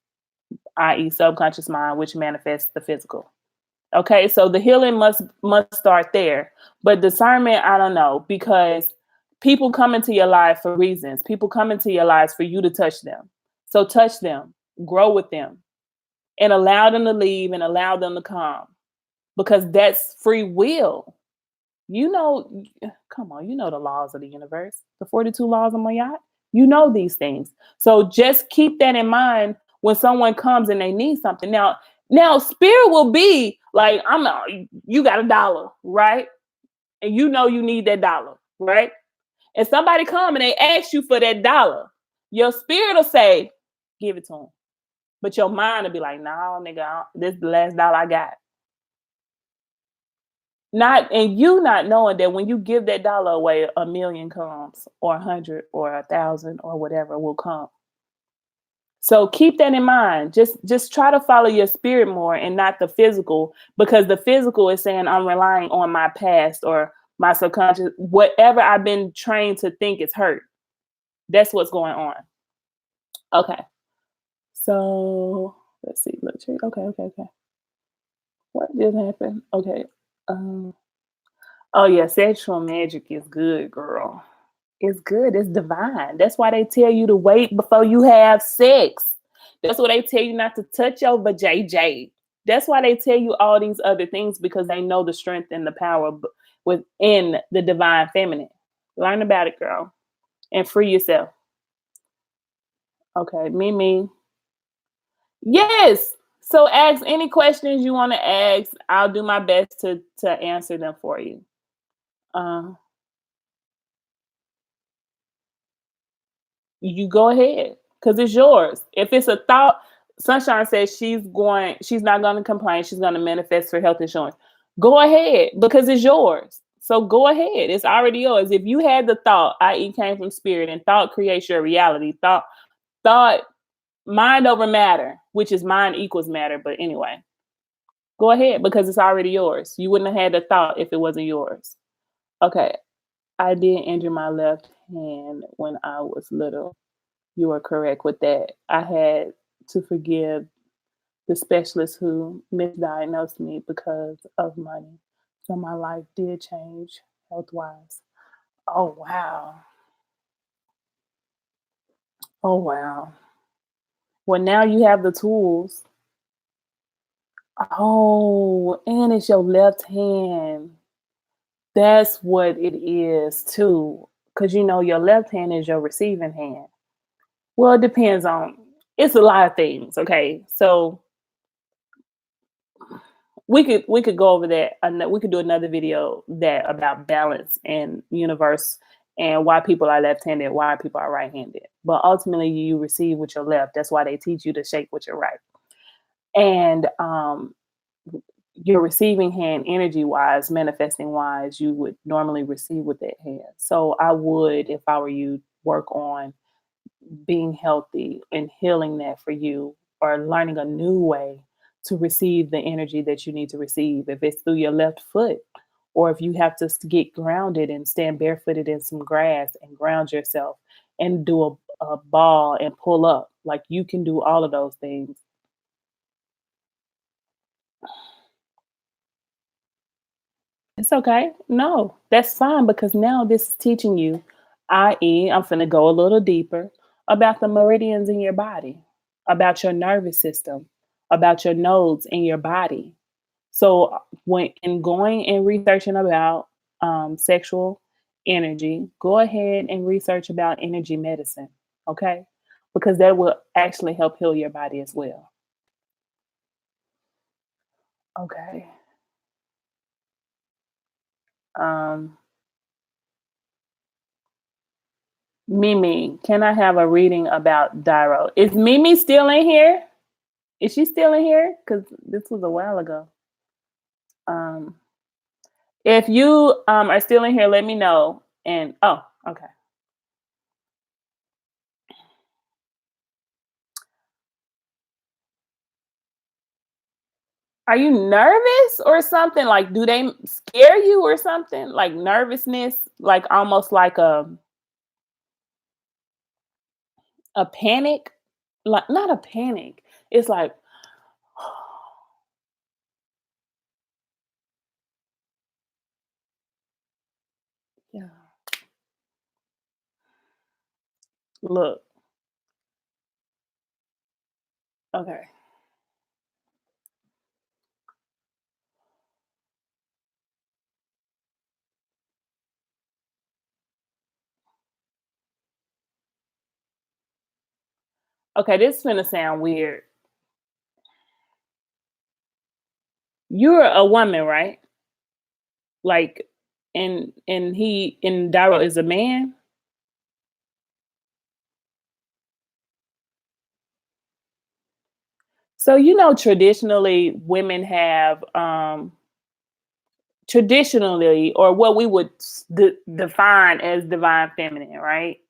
i.e., subconscious mind, which manifests the physical. Okay, so the healing must start there. But discernment, I don't know, because people come into your life for reasons. People come into your lives for you to touch them. So touch them, grow with them, and allow them to leave and allow them to come because that's free will. You know, come on, you know the laws of the universe, the 42 laws of Mayat. You know these things. So just keep that in mind when someone comes and they need something. Now spirit will be like, you got $1, right? And you know you need that dollar, right? And somebody come and they ask you for that dollar. Your spirit will say, give it to them. But your mind will be like, no, nigga, this is the last dollar I got. Not and you not knowing that when you give that dollar away, 1,000,000 comes, or 100, or 1,000, or whatever will come. So keep that in mind. Just try to follow your spirit more and not the physical, because the physical is saying I'm relying on my past or my subconscious, whatever I've been trained to think is hurt. That's what's going on. Okay. So let's see. Okay. What did happen? Okay. Um oh yeah, sexual magic is good, girl. It's good. It's divine. That's why they tell you to wait before you have sex. That's why they tell you not to touch your vajayjay. That's why they tell you all these other things, because they know the strength and the power within the divine feminine. Learn about it, girl, and free yourself. Okay, Mimi. Yes. So ask any questions you want to ask. I'll do my best to answer them for you. Uh, you go ahead, because it's yours. If it's a thought, Sunshine says she's not going to complain. She's going to manifest for health insurance. Go ahead, because it's yours. So go ahead. It's already yours. If you had the thought, i.e., came from spirit, and thought creates your reality. Thought, mind over matter, which is mind equals matter. But anyway, go ahead, because it's already yours. You wouldn't have had the thought if it wasn't yours. Okay. I did injure my left hand when I was little. You are correct with that. I had to forgive the specialist who misdiagnosed me because of money. So my life did change health wise. Oh, wow. Oh, wow. Well, now you have the tools. Oh, and it's your left hand. That's what it is, too. Because you know, your left hand is your receiving hand. Well, it depends on, it's a lot of things. Okay. So we could go over that. We could do another video that about balance and universe, and why people are left-handed, why people are right-handed. But ultimately, you receive with your left. That's why they teach you to shake with your right. And your receiving hand, energy wise, manifesting wise, you would normally receive with that hand. So I would, if I were you, work on being healthy and healing that for you, or learning a new way to receive the energy that you need to receive. If it's through your left foot, or if you have to get grounded and stand barefooted in some grass and ground yourself and do a ball and pull up, like you can do all of those things. It's okay. No, that's fine, because now this is teaching you, i.e., I'm going to go a little deeper about the meridians in your body, about your nervous system, about your nodes in your body. So when in going and researching about sexual energy, go ahead and research about energy medicine, okay? Because that will actually help heal your body as well. Okay. Um, Mimi, can I have a reading about Dairo? Is Mimi still in here? Is she still in here? Because this was a while ago. Um, if you are still in here, let me know. And oh, okay. Are you nervous or something? Like, do they scare you or something? Like nervousness, like almost like a panic, like not a panic. It's like Yeah. Look. Okay. Okay, this is gonna sound weird. You're a woman, right? Like, and Daryl is a man. So traditionally women have traditionally, or what we would define as divine feminine, right?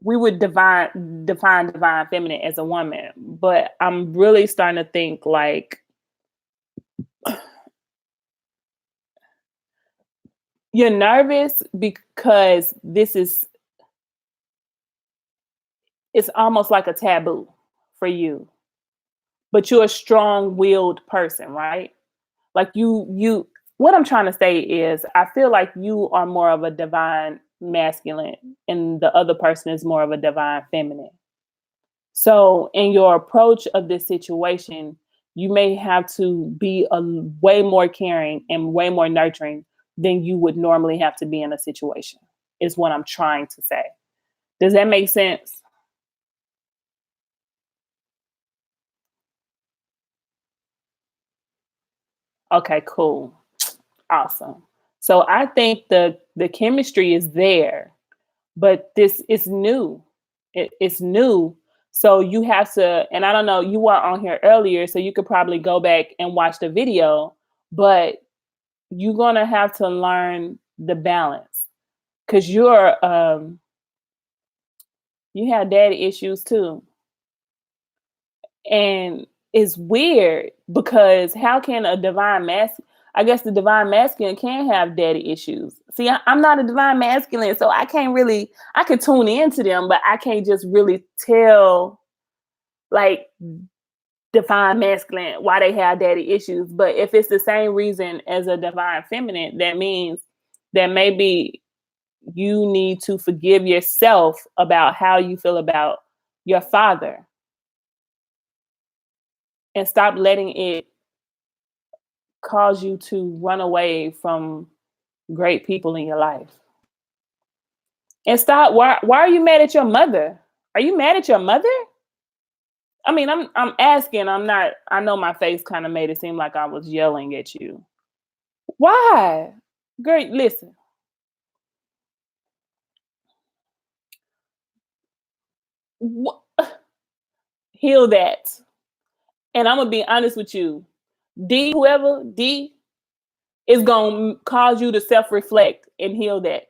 We would define divine feminine as a woman, but I'm really starting to think like you're nervous because this is it's almost like a taboo for you, but you're a strong-willed person, right? Like you what I'm trying to say is I feel like you are more of a divine masculine and the other person is more of a divine feminine. So in your approach of this situation, you may have to be way more caring and way more nurturing than you would normally have to be in a situation, is what I'm trying to say. Does that make sense? Okay, cool. Awesome. So I think the chemistry is there, but this is new. It's new. So you have to, and I don't know, you were on here earlier, so you could probably go back and watch the video, but you're gonna have to learn the balance because you have daddy issues too. And it's weird because how can a divine masculine, I guess the divine masculine can have daddy issues. See, I'm not a divine masculine, so I can't really, I can tune into them, but I can't just really tell like divine masculine why they have daddy issues. But if it's the same reason as a divine feminine, that means that maybe you need to forgive yourself about how you feel about your father and stop letting it cause you to run away from great people in your life. And stop. Why are you mad at your mother? Are you mad at your mother? I mean, I'm asking. I'm not. I know my face kind of made it seem like I was yelling at you. Why? Great. Listen. Wh- Heal that. And I'm gonna be honest with you. Whoever D is gonna cause you to self reflect and heal that.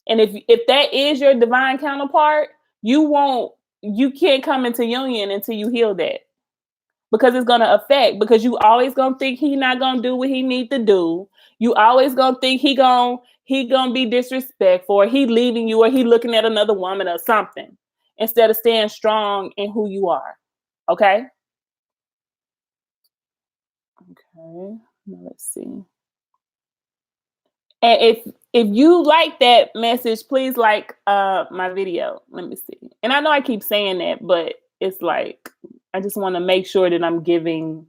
And if that is your divine counterpart, you can't come into union until you heal that. Because it's gonna affect, because you always gonna think he not gonna do what he need to do. You always gonna think he gonna be disrespectful, or he leaving you, or he looking at another woman or something, instead of staying strong in who you are. Okay? Okay. Now let's see. And if you like that message, please like my video. Let me see. And I know I keep saying that, but it's like I just want to make sure that I'm giving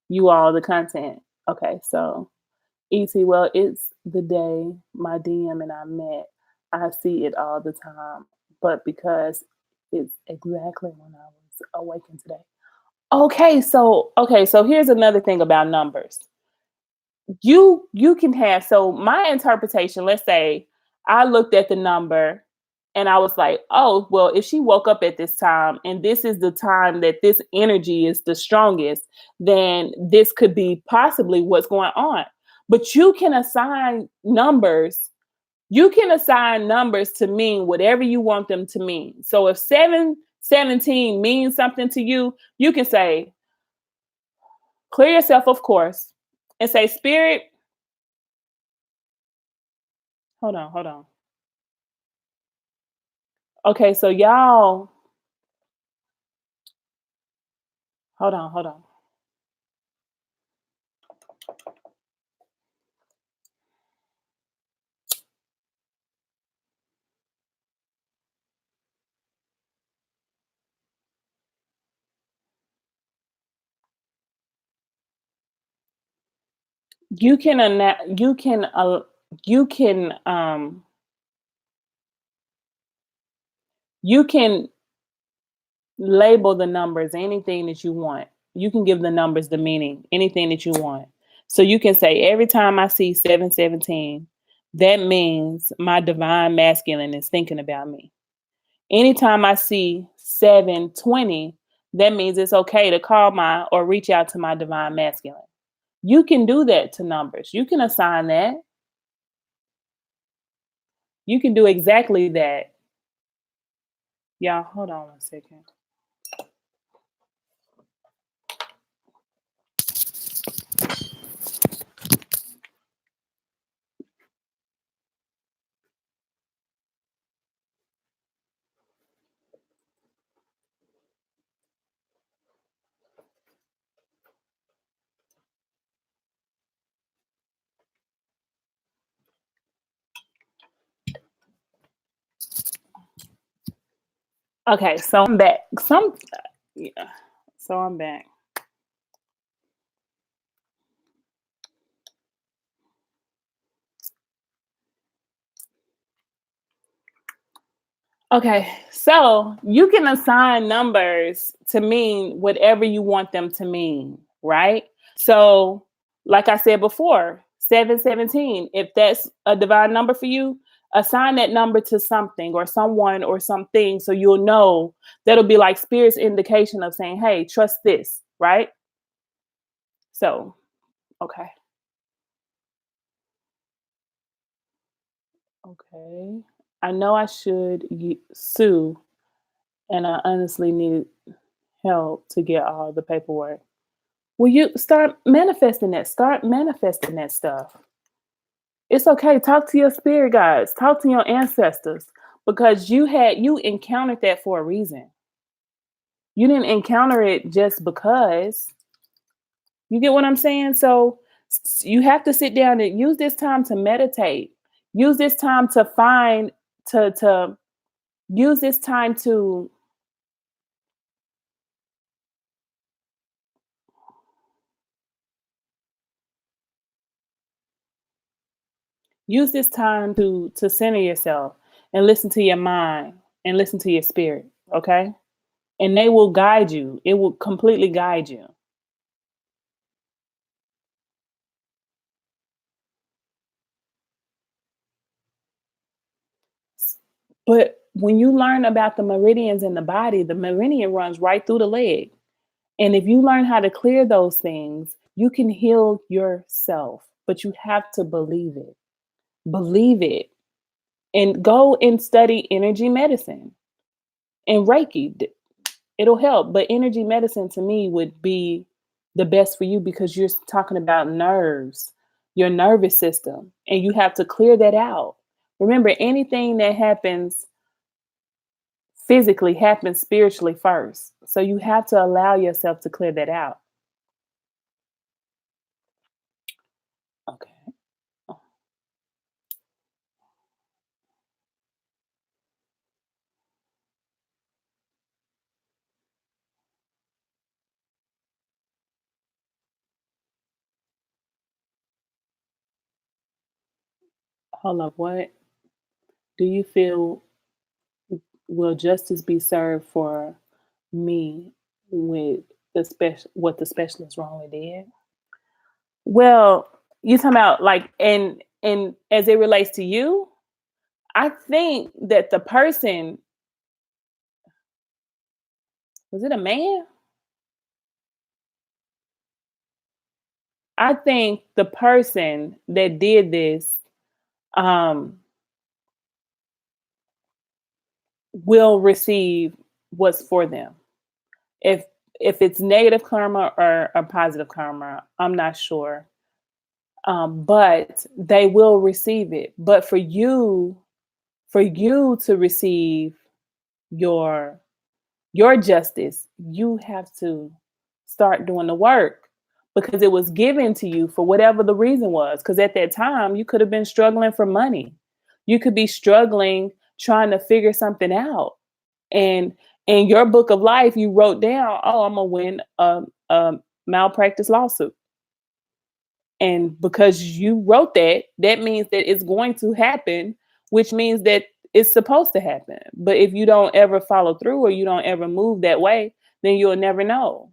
you all the content. Okay, so ET, well, it's the day my DM and I met. I see it all the time, but because it's exactly when I was awakened today. Okay, so here's another thing about numbers. You can have, so my interpretation, let's say I looked at the number and I was like, oh well, if she woke up at this time and this is the time that this energy is the strongest, then this could be possibly what's going on. But you can assign numbers to mean whatever you want them to mean. So if 717 means something to you, you can say, clear yourself, of course, and say, spirit, hold on. Okay, so y'all, hold on. You can you can you can label the numbers anything that you want. You can give the numbers the meaning, anything that you want. So you can say every time I see 717, that means my divine masculine is thinking about me. Anytime I see 720, that means it's okay to call my or reach out to my divine masculine. You can do that to numbers. You can assign that. You can do exactly that. Y'all, hold on 1 second. Okay, so I'm back. Yeah. So I'm back. Okay, so you can assign numbers to mean whatever you want them to mean, right? So, like I said before, 717, if that's a divine number for you, assign that number to something or someone or something so you'll know that'll be like spirit's indication of saying, hey, trust this, right? So, okay. Okay. I know I should sue, and I honestly need help to get all the paperwork. Will you start manifesting that? Start manifesting that stuff. It's okay. Talk to your spirit guides. Talk to your ancestors because you encountered that for a reason. You didn't encounter it just because. You get what I'm saying? So you have to sit down and use this time to meditate. Use this time to find to use this time to use this time to center yourself and listen to your mind and listen to your spirit, okay? And they will guide you. It will completely guide you. But when you learn about the meridians in the body, the meridian runs right through the leg. And if you learn how to clear those things, you can heal yourself. But you have to believe it. Believe it. And go and study energy medicine and Reiki. It'll help. But energy medicine to me would be the best for you because you're talking about nerves, your nervous system, and you have to clear that out. Remember, anything that happens physically happens spiritually first. So you have to allow yourself to clear that out. Okay. Hold up. What do you feel will justice be served for me with the special what the specialist wrongly did? Well, you talking about like and as it relates to you, I think that the person was it a man? I think the person that did this um will receive what's for them. If if it's negative karma or positive karma, I'm not sure. But they will receive it. But for you to receive your your justice, you have to start doing the work because it was given to you for whatever the reason was. Because at that time, you could have been struggling for money. You could be struggling trying to figure something out. And in your book of life, you wrote down, "Oh, I'm gonna win a malpractice lawsuit." And because you wrote that, that means that it's going to happen, which means that it's supposed to happen. But if you don't ever follow through or you don't ever move that way, then you'll never know.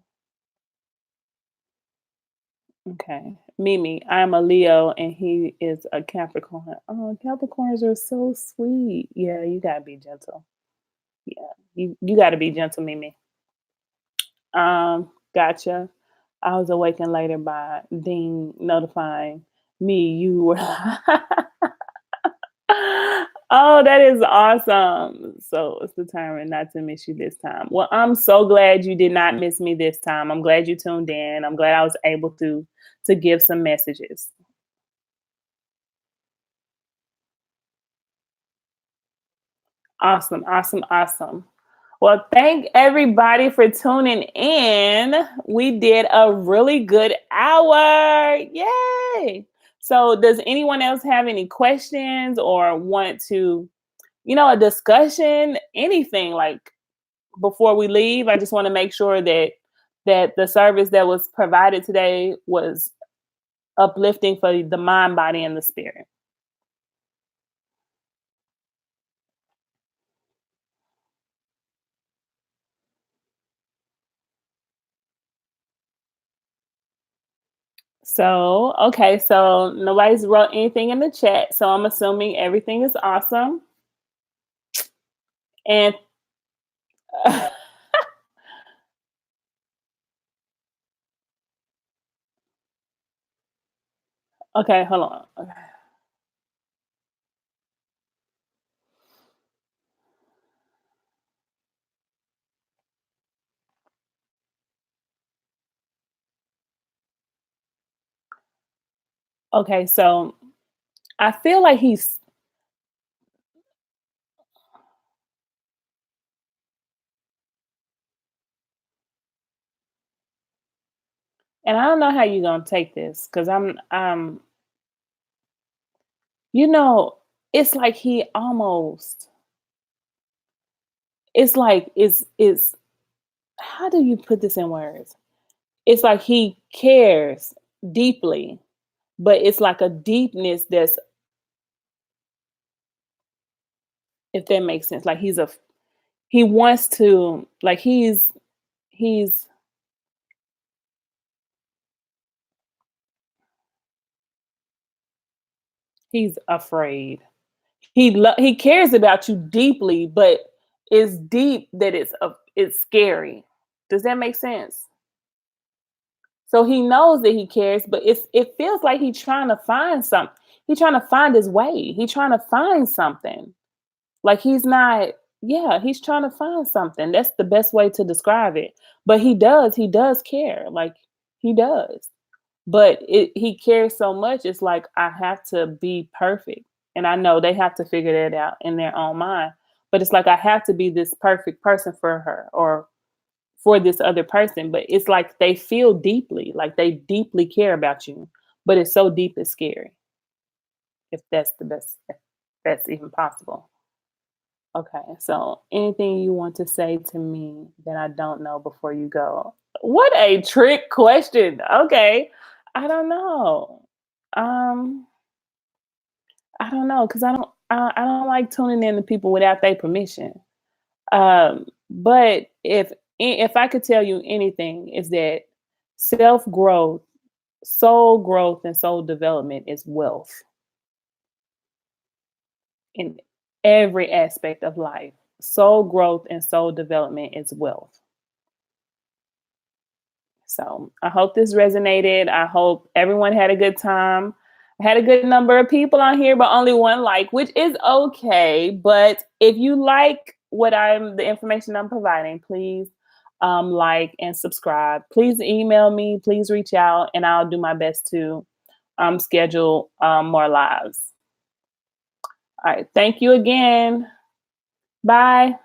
Okay. Mimi, I'm a Leo and he is a Capricorn. Oh, Capricorns are so sweet. Yeah, you gotta be gentle. Yeah, you gotta be gentle, Mimi. Gotcha. I was awakened later by Dean notifying me you were. Oh, that is awesome. So it's determined not to miss you this time. Well, I'm so glad you did not miss me this time. I'm glad you tuned in. I'm glad I was able to give some messages. Awesome, awesome, awesome. Well, thank everybody for tuning in. We did a really good hour. Yay! So, does anyone else have any questions or want to, a discussion, anything like before we leave? I just want to make sure that the service that was provided today was uplifting for the mind, body, and the spirit. So, okay, so nobody's wrote anything in the chat, so I'm assuming everything is awesome. And okay, hold on. Okay, so I feel like and I don't know how you're gonna take this because you know, it's like he almost, it's like it's how do you put this in words? It's like he cares deeply, but it's like a deepness that's, if that makes sense. Like he wants to, like he's he's afraid. He cares about you deeply, but it's deep that it's scary. Does that make sense? So he knows that he cares, but it feels like he's trying to find something. He's trying to find his way. He's trying to find something. Like he's not, yeah, he's trying to find something. That's the best way to describe it. But he does care. Like he does. But he cares so much. It's like I have to be perfect. And I know they have to figure that out in their own mind. But it's like I have to be this perfect person for her or for this other person. But it's like they feel deeply, like they deeply care about you. But it's so deep it's scary. If that's the best, if that's even possible. Okay, so anything you want to say to me that I don't know before you go? What a trick question. Okay. I don't know. Um, I don't know because I don't like tuning in to people without their permission. But if I could tell you anything, is that self growth, soul growth, and soul development is wealth in every aspect of life. Soul growth and soul development is wealth. So I hope this resonated. I hope everyone had a good time. I had a good number of people on here, but only one like, which is okay. But if you like the information I'm providing, please like and subscribe. Please email me. Please reach out, and I'll do my best to schedule more lives. All right. Thank you again. Bye.